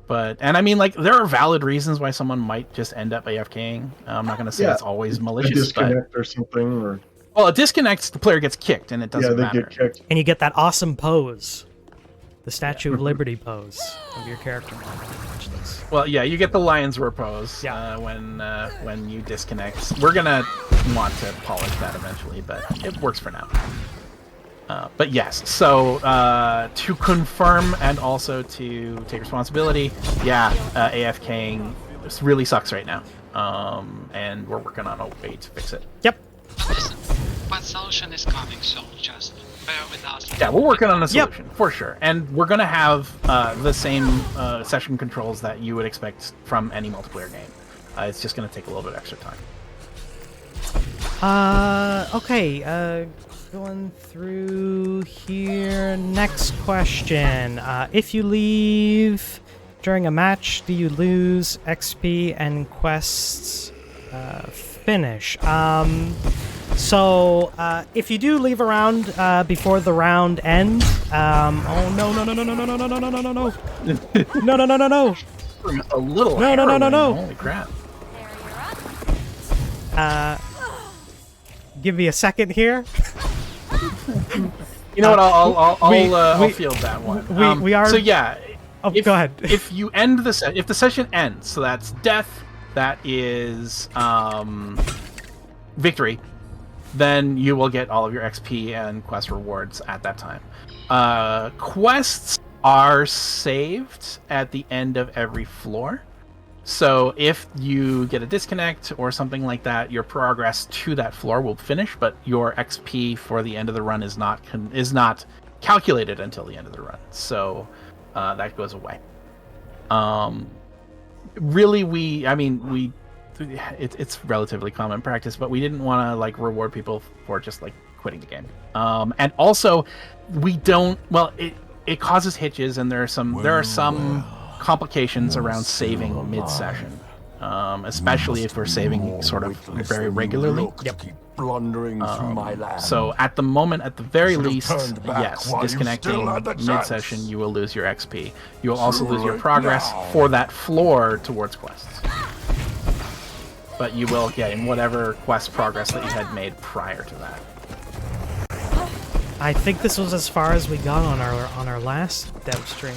And I mean, like, there are valid reasons why someone might just end up AFKing. I'm not gonna say it's always malicious, a disconnect or something, or well, a disconnect, the player gets kicked and it doesn't matter. Get kicked. And you get that awesome pose. the Statue of Liberty pose of your character model. Watch this. Well, yeah, you get the lion's roar pose when you disconnect. We're gonna want to polish that eventually, but it works for now. But yes, so to confirm and also to take responsibility, AFKing really sucks right now, and we're working on a way to fix it. Yep. But solution is coming, so just bear with us. Yeah, we're working on a solution for sure, and we're gonna have the same session controls that you would expect from any multiplayer game. It's just gonna take a little bit extra time. Okay. Going through here. Next question. If you leave during a match, do you lose XP and quests finish? So if you do leave a round before the round ends, oh no. A little. No. Holy crap. Give me a second here. You know what? I'll field that one. We are. So yeah. Oh, go ahead. If you end if the session ends, so that's death, that is victory, then you will get all of your XP and quest rewards at that time. Quests are saved at the end of every floor. So if you get a disconnect or something like that, your progress to that floor will finish, but your XP for the end of the run is not calculated until the end of the run. So that goes away. Really, it's relatively common practice, but we didn't want to like reward people for just like quitting the game. And also, we don't. Well, it causes hitches, and there are some complications around saving mid-session, especially if we're saving sort of very regularly. Keep blundering through my land. So at the moment, at the very Should've least, turned back yes, while you disconnecting still had the chance. mid-session, you will lose your XP. You will also lose your Right progress now. for that floor towards quests. But you will gain whatever quest progress that you had made prior to that. I think this was as far as we got on our last dev stream.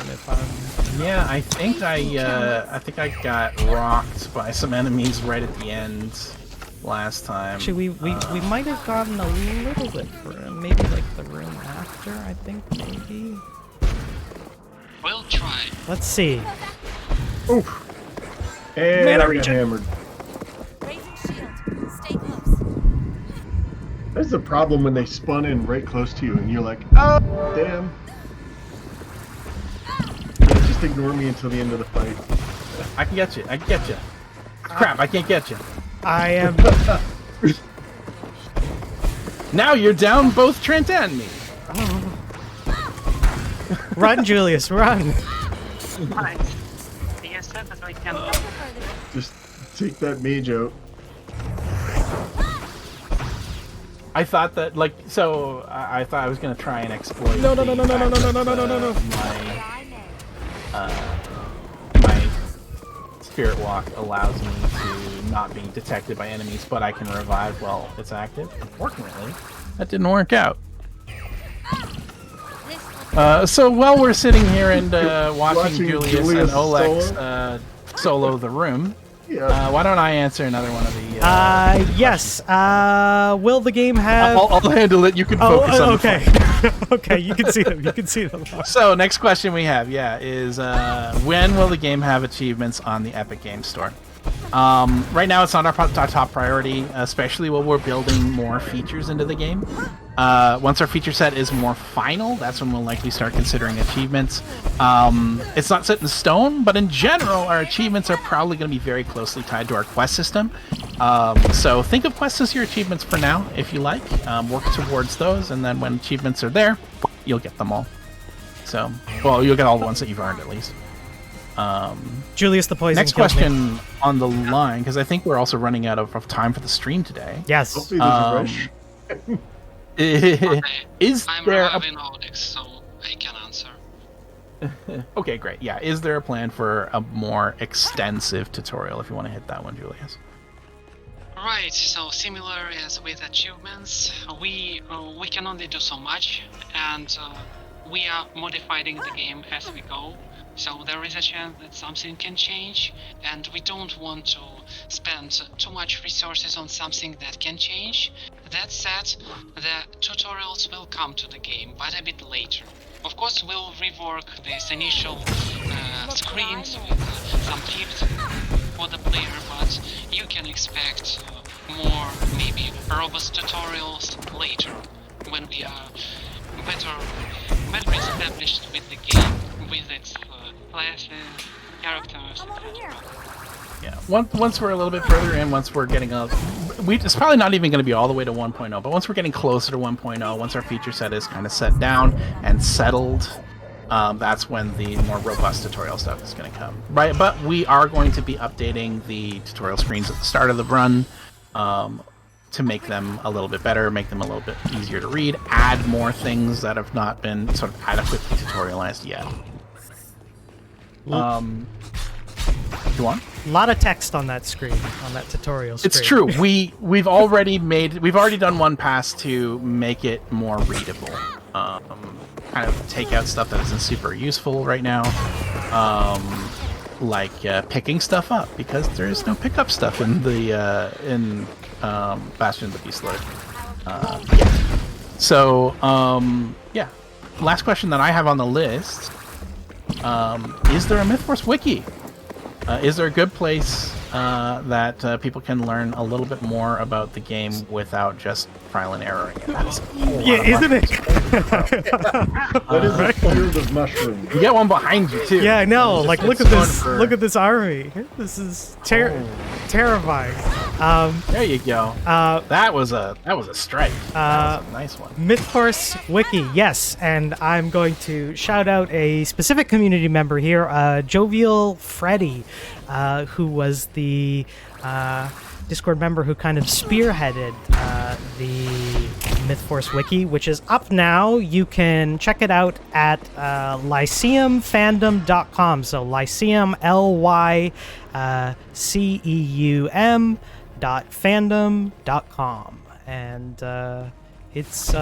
Yeah, I think I got rocked by some enemies right at the end last time. Actually, we might have gotten a little bit for maybe like the room after. I think maybe. We'll try. Let's see. Oof. And Man, I I got reach it. hammered. Raising shield. Stay close. That's the problem when they spawn in right close to you and you're like, oh, damn. Yeah, just ignore me until the end of the fight. I can get you. Crap, I can't get you. I am. Now you're down both Trent and me. Run, Julius, run. Right. Yes, that we can. Just take that mage out. I thought that, like, so I thought I was gonna try and exploit. No. My spirit walk allows me to not be detected by enemies, but I can revive while it's active. Unfortunately, that didn't work out. So while we're sitting here and watching Julius and Olex solo the room, why don't I answer another one of the? Yes. Will the game have? I'll handle it. You can focus on. Okay. Okay, you can see them. You can see them. So next question we have, is when will the game have achievements on the Epic Games Store? Right now it's not our top priority, especially while we're building more features into the game. Once our feature set is more final, that's when we'll likely start considering achievements. It's not set in stone, but in general, our achievements are probably going to be very closely tied to our quest system. So think of quests as your achievements for now, if you like. Work towards those, and then when achievements are there, you'll get them all. So, well, you'll get all the ones that you've earned at least. Julius the Poison. Next killed me. question on the line, because I think we're also running out of time for the stream today. Yes. Hopefully there's a rush. Is I'm there reviving Olex, so I can answer. Okay, great. Yeah, is there a plan for a more extensive tutorial if you want to hit that one, Julius? Right, so similar as with achievements, we can only do so much, and we are modifying the game as we go, so there is a chance that something can change, and we don't want to spend too much resources on something that can change. That said, the tutorials will come to the game, but a bit later. Of course, we'll rework these initial screens with some tips for the player, but you can expect more, maybe robust tutorials later, when we are better established with the game, with its classes, characters, etc. Yeah. Once we're a little bit further in, once we're getting it's probably not even going to be all the way to 1.0, but once we're getting closer to 1.0, once our feature set is kind of set down and settled, that's when the more robust tutorial stuff is going to come. Right, but we are going to be updating the tutorial screens at the start of the run to make them a little bit better, make them a little bit easier to read, add more things that have not been sort of adequately tutorialized yet. Go on. A lot of text on that screen, on that tutorial screen. It's true. We've already done one pass to make it more readable. Kind of take out stuff that isn't super useful right now, like picking stuff up, because there is no pickup stuff in the Bastion of the Beast Lord. Yeah. So yeah. Last question that I have on the list: is there a MythForce wiki? Is there a good place that people can learn a little bit more about the game without just trial and erroring it? Yeah, isn't it? That is a field of mushrooms. You get one behind you too. Yeah, I know. Just Like, look gets at this. going for- Look at this army. This is terrifying. There you go. That was a strike. That was a nice one. MythForce Wiki, yes, and I'm going to shout out a specific community member here, Jovial Freddy, who was the Discord member who kind of spearheaded the MythForce Wiki, which is up now. You can check it out at lyceumfandom.com. So Lyceum, lyceum.fandom.com, and it's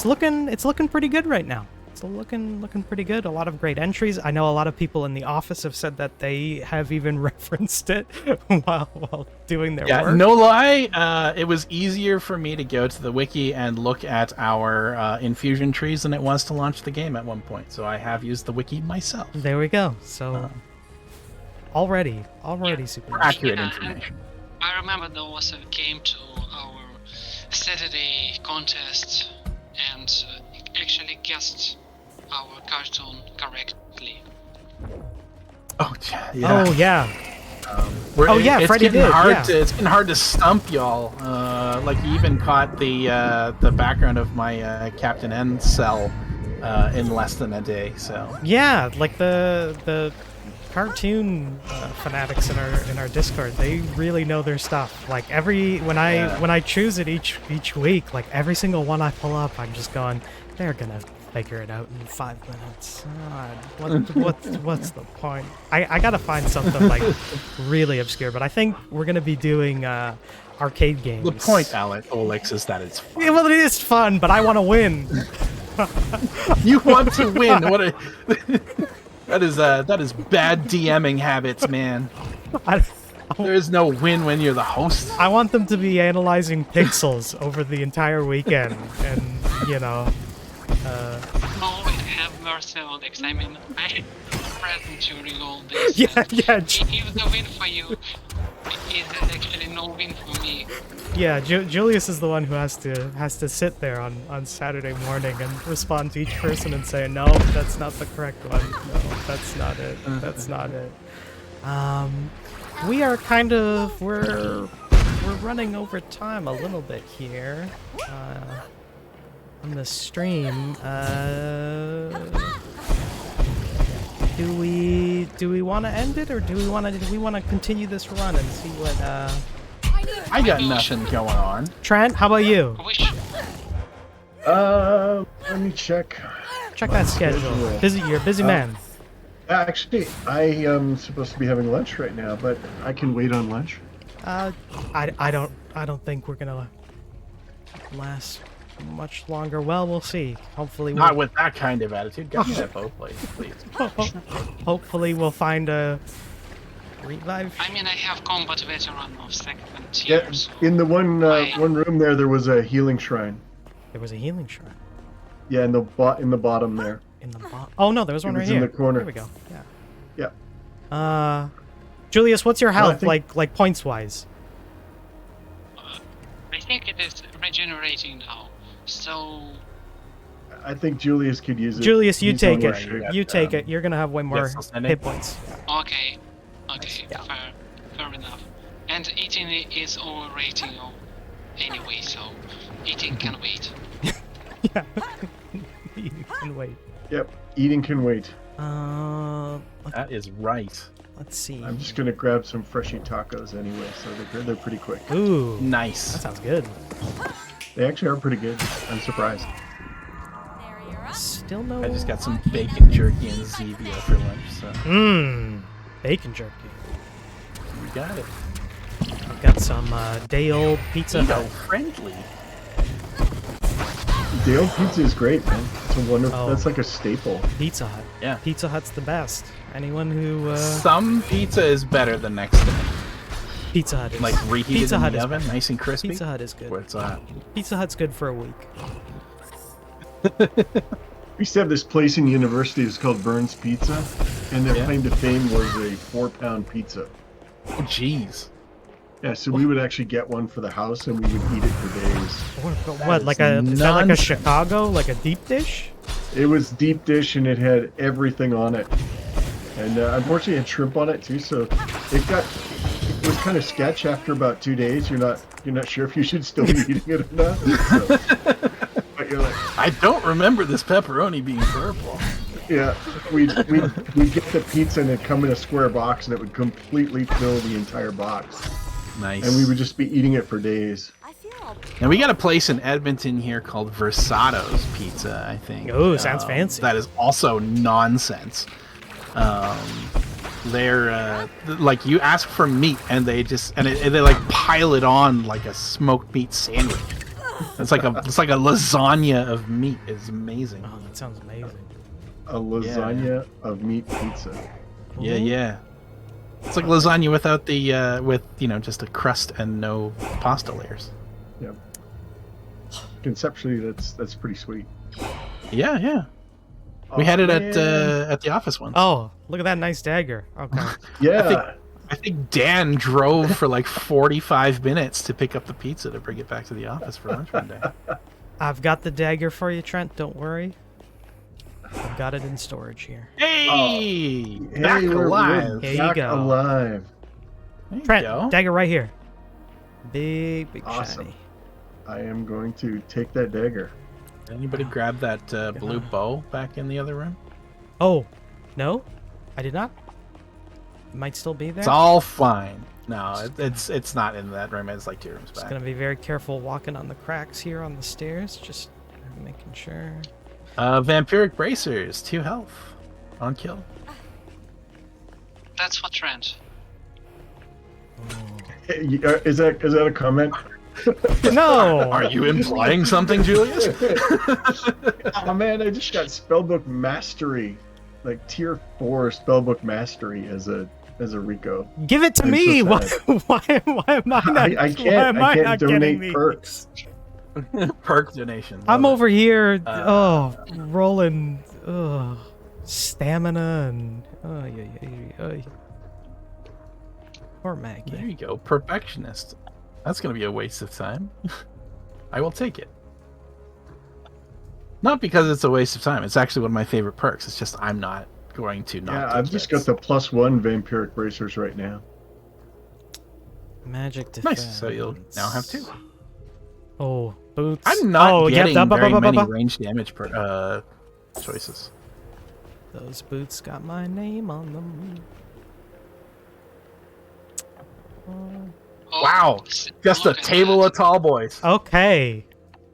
looking pretty good right now. It's looking pretty good. A lot of great entries. I know a lot of people in the office have said that they have even referenced it while doing their work. No lie, it was easier for me to go to the wiki and look at our infusion trees than it was to launch the game at one point. So I have used the wiki myself. There we go. So already super Accurate Yeah, information. I remember there was a game to our Saturday contest and actually guessed our cartoon correctly. Oh yeah. Oh yeah. It's Freddy getting did. hard Yeah. it's getting hard to stump y'all. Like you even caught the background of my Captain N cell in less than a day. So Yeah, like the cartoon fanatics in our Discord, they really know their stuff. Like when I choose it each week, like every single one I pull up, I'm just going, they're gonna figure it out in 5 minutes. What's the point? I gotta find something like really obscure, but I think we're gonna be doing arcade games. the point, Olex, is that it's fun. Yeah, well, it is fun, but I want to win. You want to win. That is bad DMing habits, man. There is no win when you're the host. I want them to be analyzing pixels over the entire weekend, and Oh, have mercy, Olex. I mean, I'm present during all this. Yeah, and yeah. If the win for you is actually no win for me. Yeah, Julius is the one who has to sit there on Saturday morning and respond to each person and say, no, that's not the correct one. No, that's not it. That's not it. We are we're running over time a little bit here on the stream. Do we want to end it, or do we want to continue this run and see what I got nothing going on. Trent, how about you? Let me check. Check that schedule. You're a busy man. Actually, I am supposed to be having lunch right now, but I can wait on lunch. I don't think we're gonna last much longer. Well, we'll see. Hopefully, Not with that kind of attitude. Give me that bow, please. hopefully we'll find a revive. I mean, I have combat veteran of second Yeah, tier, so in the one room there was a healing shrine. There was a healing shrine Yeah, in the bottom there. in the bottom. Oh no, there was one right was here. in the corner. Here we go. Yeah. Yeah. Julius, what's your health think- like points wise? I think it is regenerating now. So I think Julius could use it. Julius, you He's take on it. my shirt. got, You take it. You're gonna have way more still standing? hit points. okay, Yeah. fair enough. And eating is overrating anyway, so eating can wait. Yeah. You can wait. Yep, eating can wait. That is right. Let's see. I'm just gonna grab some freshy tacos anyway, so they're pretty quick. Ooh, that Nice. sounds good. They actually are pretty good. I'm surprised. There you're up. Still no. I just got some bacon jerky and Zevia for lunch, so Mmm, bacon jerky. we got it. I've got some day-old Pizza Keto Hut. friendly. Dale pizza is great, man. It's a wonderful. Oh. That's like a staple. Pizza Hut. Yeah. Pizza Hut's the best. Anyone who Some pizza is better than next day. Pizza Hut is Like reheated Pizza in Hut the is oven, better. nice and crispy. Pizza Hut is good. Where it's Pizza Hut's good for a week. We used to have this place in university. It's called Burns Pizza, and their Yeah. claim to fame was a 4-pound pizza. Oh, jeez. Yeah, so we would actually get one for the house, and we would eat it for days. What, like a is that like a nonsense. Chicago, like a deep dish? It was deep dish, and it had everything on it. And unfortunately, it had shrimp on it too. So it was kind of sketch after about 2 days. You're not sure if you should still be eating it or not. So, but you're like, I don't remember this pepperoni being purple. yeah, we'd get the pizza and it'd come in a square box, and it would completely fill the entire box, Nice. and we would just be eating it for days. I feel And we got a place in Edmonton here called Versato's Pizza, I think. Ooh, sounds fancy. That is also nonsense. They're like you ask for meat and they just they like pile it on like a smoked meat sandwich. It's like a lasagna of meat. It's amazing. Oh, that sounds amazing. A lasagna of meat pizza. Yeah. It's like lasagna without the with just a crust and no pasta layers. Yeah. Conceptually, that's pretty sweet. Yeah. We had it at the office once. Oh, look at that nice dagger. Okay. Yeah. I think Dan drove for like 45 minutes to pick up the pizza to bring it back to the office for lunch one day. I've got the dagger for you, Trent. Don't worry. I've got it in storage here. Hey! Hey, Back we're alive. Here you back go. alive. There you Trent, go. dagger right here. Big Awesome. shiny. I am going to take that dagger. Anybody grab that blue bow back in the other room? Oh, no, I did not. It might still be there. It's all fine. No, it's not in that room. It's like 2 rooms Just back. gonna be very careful walking on the cracks here on the stairs. Just making sure. Vampiric bracers, 2 health on kill. That's for Trent. Hey, is that a comment? No. Are you implying something, Julius? Oh man, I just got spellbook mastery, like tier 4 spellbook mastery as a Rico. Give it to I'm me. so Why am I not? I why can't am I not getting donate these? perks. Perk donation. I'm Love over here, Uh, rolling, stamina and, yeah. Poor it. There Maggie. you go. Perfectionist. That's going to be a waste of time. I will take it. Not because it's a waste of time. It's actually one of my favorite perks. It's just I'm not going to not Yeah, take I've just got hits. the +1 vampiric bracers right now. Magic defense. Nice. So you'll now have 2. Oh, boots. I'm not oh, getting yep, very many range damage choices. Those boots got my name on them. Oh, Wow. Just a look at table that. of tall boys. Okay,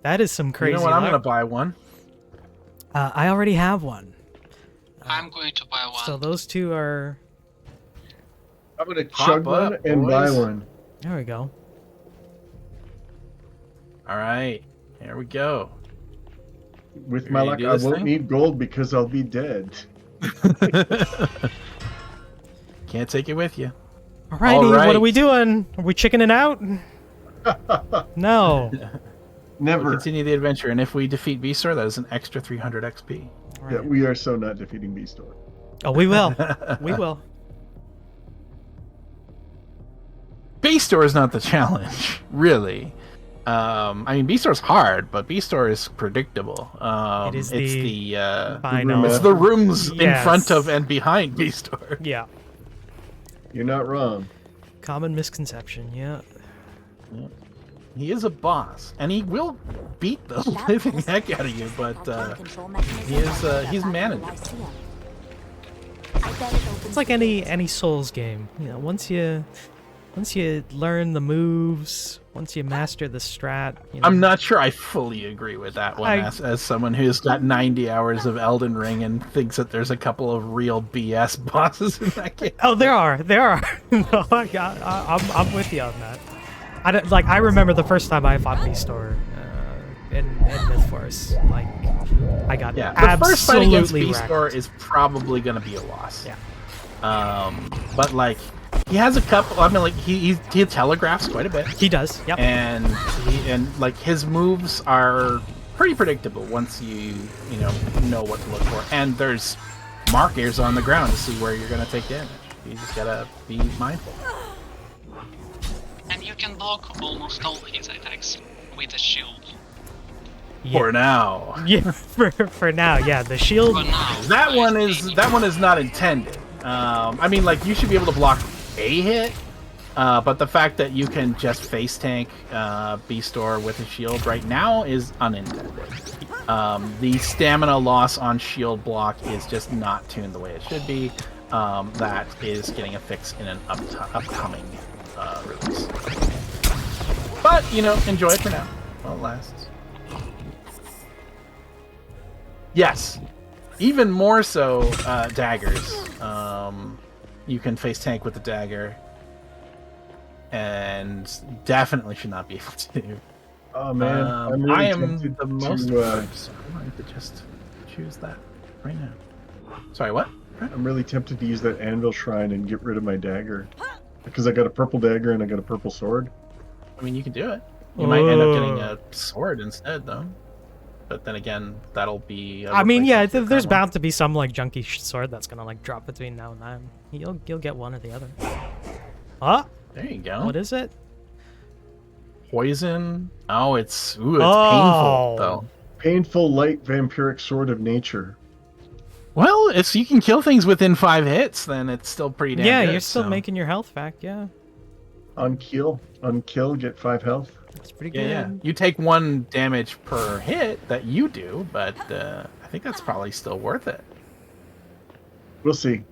that is some crazy. You know what? I'm luck. going to buy one. I already have one. I'm going to buy one. So those 2 are. I'm gonna Pop chug one up, and buy boys. one. There we go. All right. Here we go. With my Ready luck, to do I this won't thing? need gold because I'll be dead. Can't take it with you. Alrighty, what are we Alright. doing? Are we chickening out? No. We'll Never. continue the adventure, and if we defeat Beastor, that is an extra 300 XP. Yeah, we are so not defeating Beastor. Oh, we will. We will. Beastor is not the challenge, really. I mean, Beastor's hard, but Beastor is predictable. It is it's the the final. it's the rooms in Yes. front of and behind Beastor. Yeah. You're not wrong. Common misconception, yeah. He is a boss, and he will beat the living heck out of you, but he's manageable. It's like any Souls game. You know, once you learn the moves, once you master the strat, you know, I'm not sure I fully agree with that one as someone who's got 90 hours of Elden Ring and thinks that there's a couple of real BS bosses in that game. Oh, there are. No, I'm with you on that. I remember the first time I fought Beastor in MythForce. Like, I got The first fight against absolutely Beastor wrecked. is probably going to be a loss. Yeah. But like, he has a couple. I mean, like he telegraphs quite a bit, He does. Yep. and like his moves are pretty predictable once you know what to look for. And there's markers on the ground to see where you're going to take damage. You just gotta be mindful. And you can block almost all his attacks with a shield. Yeah. For now. Yeah. For now, yeah. The shield. For now, That one is not intended. I mean, like, you should be able to block a hit, but the fact that you can just face tank Beastor with a shield right now is unintended. The stamina loss on shield block is just not tuned the way it should be. That is getting a fix in an upcoming release. But, enjoy it for now while it lasts. Yes. Even more so, daggers. You can face tank with the dagger, and definitely should not be able to. Oh man, I'm really I am tempted the most. to, So I'm going to just choose that right now. Sorry, what? I'm really tempted to use that anvil shrine and get rid of my dagger, because I got a purple dagger and I got a purple sword. I mean, you can do it. You might end up getting a sword instead, though. But then again, that'll be. I mean, yeah. replacement for the There's current bound to be some like junky sword that's gonna like drop between now and then. You'll get one or the other. Ah, one. There you go. what is it? Poison. Oh, it's painful Oh. though. Painful light vampiric sword of nature. Well, if you can kill things within 5 hits, then it's still pretty damn Yeah, good, you're still so. making your health back. Yeah, On kill, get 5 health. it's pretty Yeah, good. yeah. You take 1 damage per hit that you do, but I think that's probably still worth it. We'll see.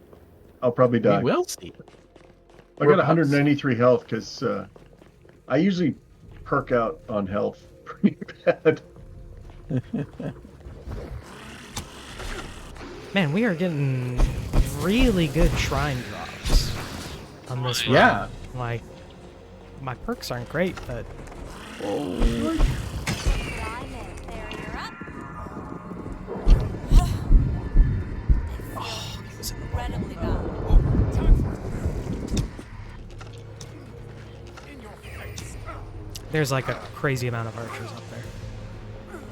I'll probably die. We will see. I got 193 health because I usually perk out on health pretty bad. Man, we are getting really good shrine drops on this run. Yeah. Like, my perks aren't great, but Diamond barrier up. it was Incredibly bad. there's like a crazy amount of archers up there.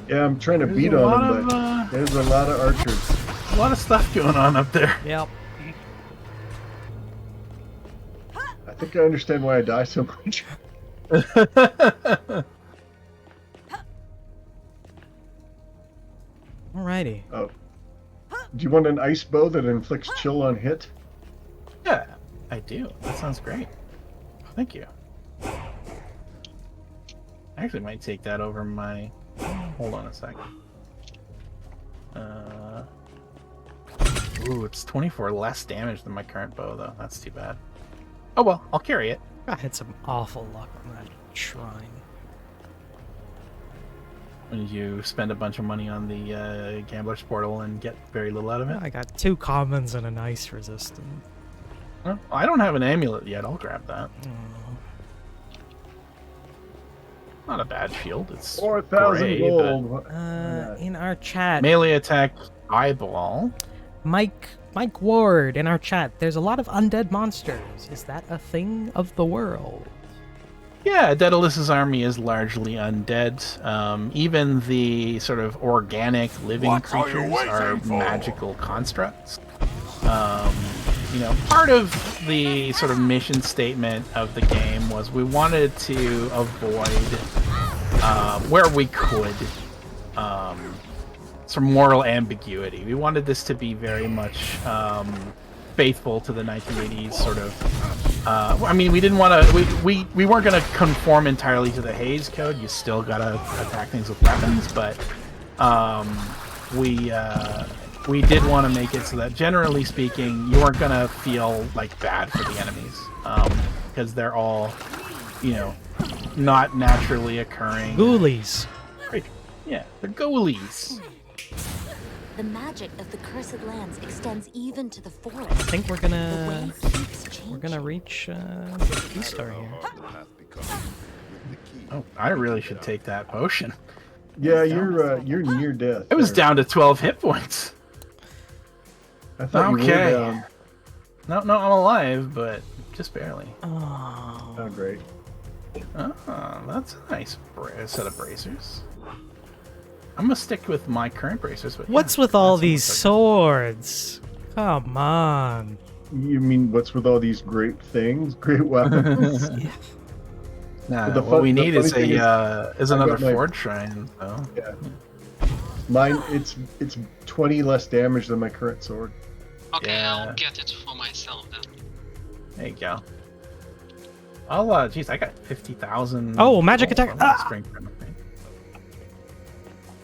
Yeah, I'm trying to There's beat a on lot them, but of, there's a lot of archers. A lot of stuff going on up there. Yep. I think I understand why I die so much. Alrighty. Oh. Do you want an ice bow that inflicts chill on hit? Yeah, I do. That sounds great. Thank you. I actually might take that over my... Hold on a sec. Ooh, it's 24 less damage than my current bow, though. That's too bad. Oh well, I'll carry it. I had some awful luck on that shrine. When you spend a bunch of money on the Gambler's Portal and get very little out of it. I got 2 commons and an ice resistant. Well, I don't have an amulet yet. I'll grab that. not a bad shield. It's 4,000 gray, gold. In our chat, melee attack eyeball. Mike Ward in our chat. There's a lot of undead monsters. Is that a thing of the world? Yeah, Daedalus's army is largely undead. Even the sort of organic living What are you creatures waiting are for? magical constructs. Part of the sort of mission statement of the game was we wanted to avoid, where we could, some moral ambiguity. We wanted this to be very much faithful to the 1980s sort of. We didn't want to. We weren't going to conform entirely to the Haze Code. You still gotta attack things with weapons, but we did want to make it so that, generally speaking, you weren't gonna feel like bad for the enemies, because they're all, not naturally occurring. Ghoulies. Yeah, they're ghoulies. The magic of the cursed lands extends even to the forest. I think we're The gonna way keeps changing. reach Eastar here. Oh, I really should take that potion. Yeah, you're near death. It was there. down to 12 hit points. I thought you were Okay. down. No, I'm alive, but just barely. Oh, great. Oh, that's a nice set of bracers. I'm gonna stick with my current bracers. But What's yeah, with all that's these almost swords? Come on. You mean what's with all these great things, great weapons? like- Nah, But the what we the need is funny thing is I got another my- forge shrine. So. Yeah. Mine, it's 20 less damage than my current sword. Okay, Yeah. I'll get it for myself then. There you go. Oh, geez, I got 50,000. Oh, magic attack. from that strength, I think.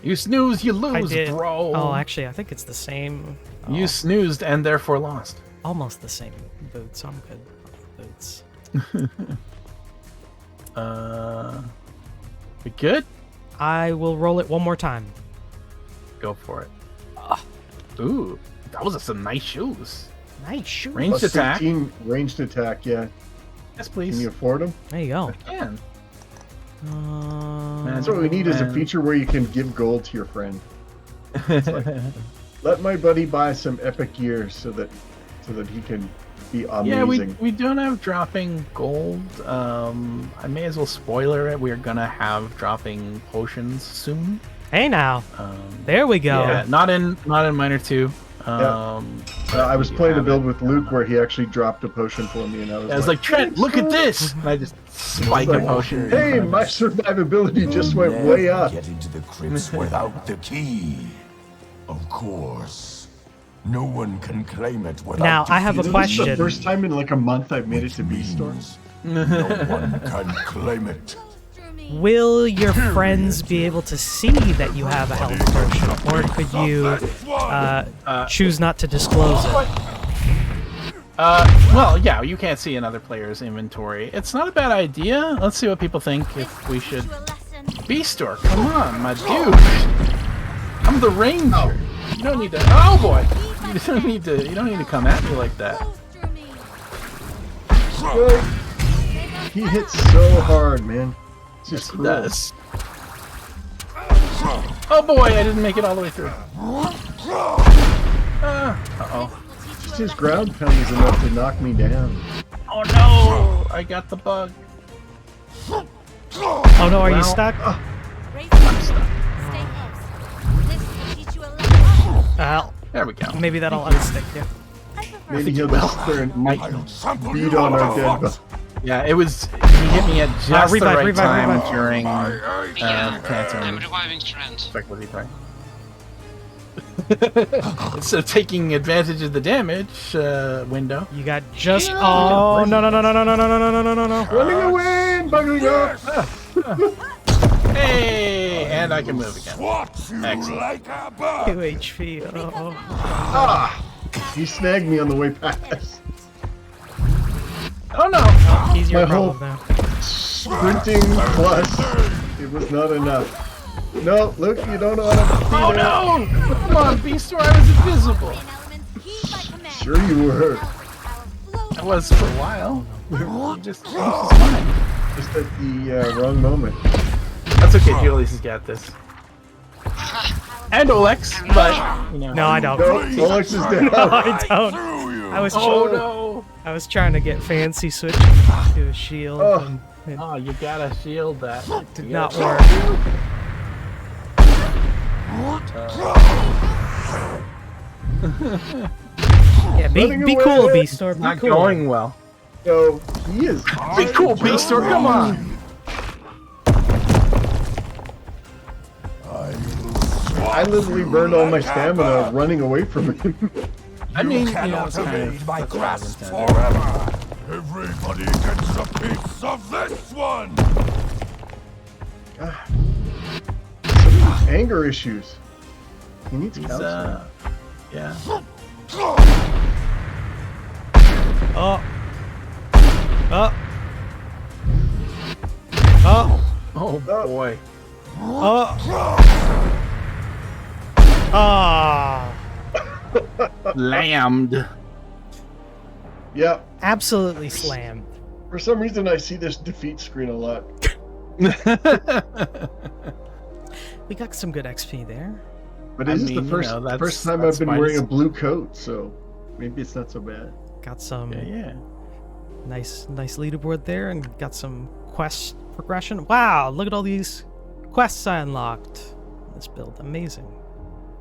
You snooze, you I lose, did. bro. Oh, actually, I think it's the same. You snoozed and therefore lost. Almost the same boots. I'm good. Boots. We good? I will roll it one more time. Go for it. Ooh, those are some nice shoes. Nice shoot. Ranged Plus attack. 15 ranged attack, yeah. Yes, Can please. you afford them? There you go. can. Uh, So what we need is a Man. feature where you can give gold to your friend. Let my buddy buy some epic gear so that he can be Yeah, amazing. we don't have dropping gold. I may as well spoiler it. We're gonna have dropping potions soon. hey now. Um, There we go. Yeah, not in Minor 2. I was we playing a have build it. with Luke where he actually dropped a potion for me, and I was, I was like, Trent, look at this! And I just spike a like, potion. hey, my survivability just went way Never up. Get into the crypts without the key. Of course. No one can claim it without Now, I have a defeating This is the question. first time in like a month I've made it to B-Store. No one can claim it. Will your friends be able to see that you have a health potion, or could you choose not to disclose it? Well, yeah, you can't see another player's inventory. It's not a bad idea. Let's see what people think if we should. B-Store, come on, my dude. I'm the ranger. You don't need to. Oh boy, you don't need to. You don't need to come at me like that. He hits so hard, man. It's just Yes, he cruel. does. Oh boy, I didn't make it all the way through. Uh-oh. Just his ground pound is enough to knock me down. Oh no! I got the bug. Oh no, are you Well, stuck? Well, There we go. maybe that'll unstick you. Maybe he'll just sit there and I'll trample beat you on our dead underfoot. bug. Yeah, it was. He hit me at just revive, the right revive, time revive. during Yeah, Trent's I'm turn. reviving Trent. Fuck, was he trying? Instead of taking advantage of the damage window. You got just. Oh no no no no no no no no no no no no! Running away and bugging up! Hey, and I can move again. Swats you Excellent. like a bug. 2 HP. Oh. Ah! He snagged me on the way past. Oh no! He's your My whole- problem now. Sprinting plus. It was not enough. No, look, you don't want to Oh no! Come on, Beastor, I was invisible. Sure you were. I was for a while. You just changed his mind. Just at the wrong moment. That's okay. Julius has got this. And Olex, but you know. No, I don't. No, Olex is down. No, I don't. I was Oh I was trying to get fancy switch to a shield. Oh. And it no! Oh, you gotta shield that. did You not gotta- work. Yeah, Running be away. cool, Beastor. Be Not cool. going well. No, he is. Be cool, Beastor. Come on. I literally burned all my stamina running away from him. I mean, you know, Cannot it's kind evade of my that's what I was grasp intending. forever. Everybody gets a piece of this one. Anger issues. He needs He's, counseling. yeah. Oh. Oh. Oh. Oh boy. Oh. Ah. Lammed. Yeah. Absolutely slammed. For some reason, I see this defeat screen a lot. We got some good XP there. But I this is mean, the you first, know, that's- first time that's I've been why wearing a it's- blue coat, so maybe it's not so bad. Got some Yeah. nice leaderboard there, and got some quest progression. Wow, look at all these quests I unlocked. This build, amazing.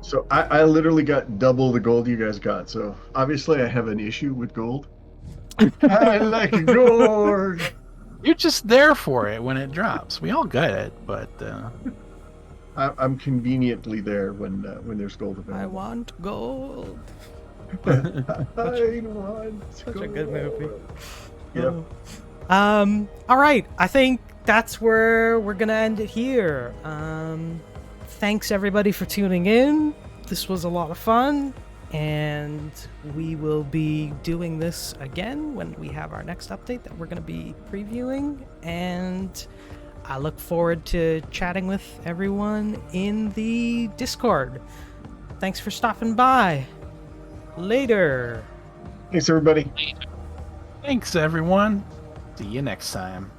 So I literally got double the gold you guys got. So obviously I have an issue with gold. I like gold. You're just there for it when it drops. We all get it, but I'm conveniently there when there's gold available. I want gold. I want Such a good movie. Yep. All right. I think that's where we're gonna end it here. Thanks everybody for tuning in. This was a lot of fun, and we will be doing this again when we have our next update that we're gonna be previewing. And I look forward to chatting with everyone in the Discord. Thanks for stopping by. Later. Thanks everybody. thanks everyone. See you next time.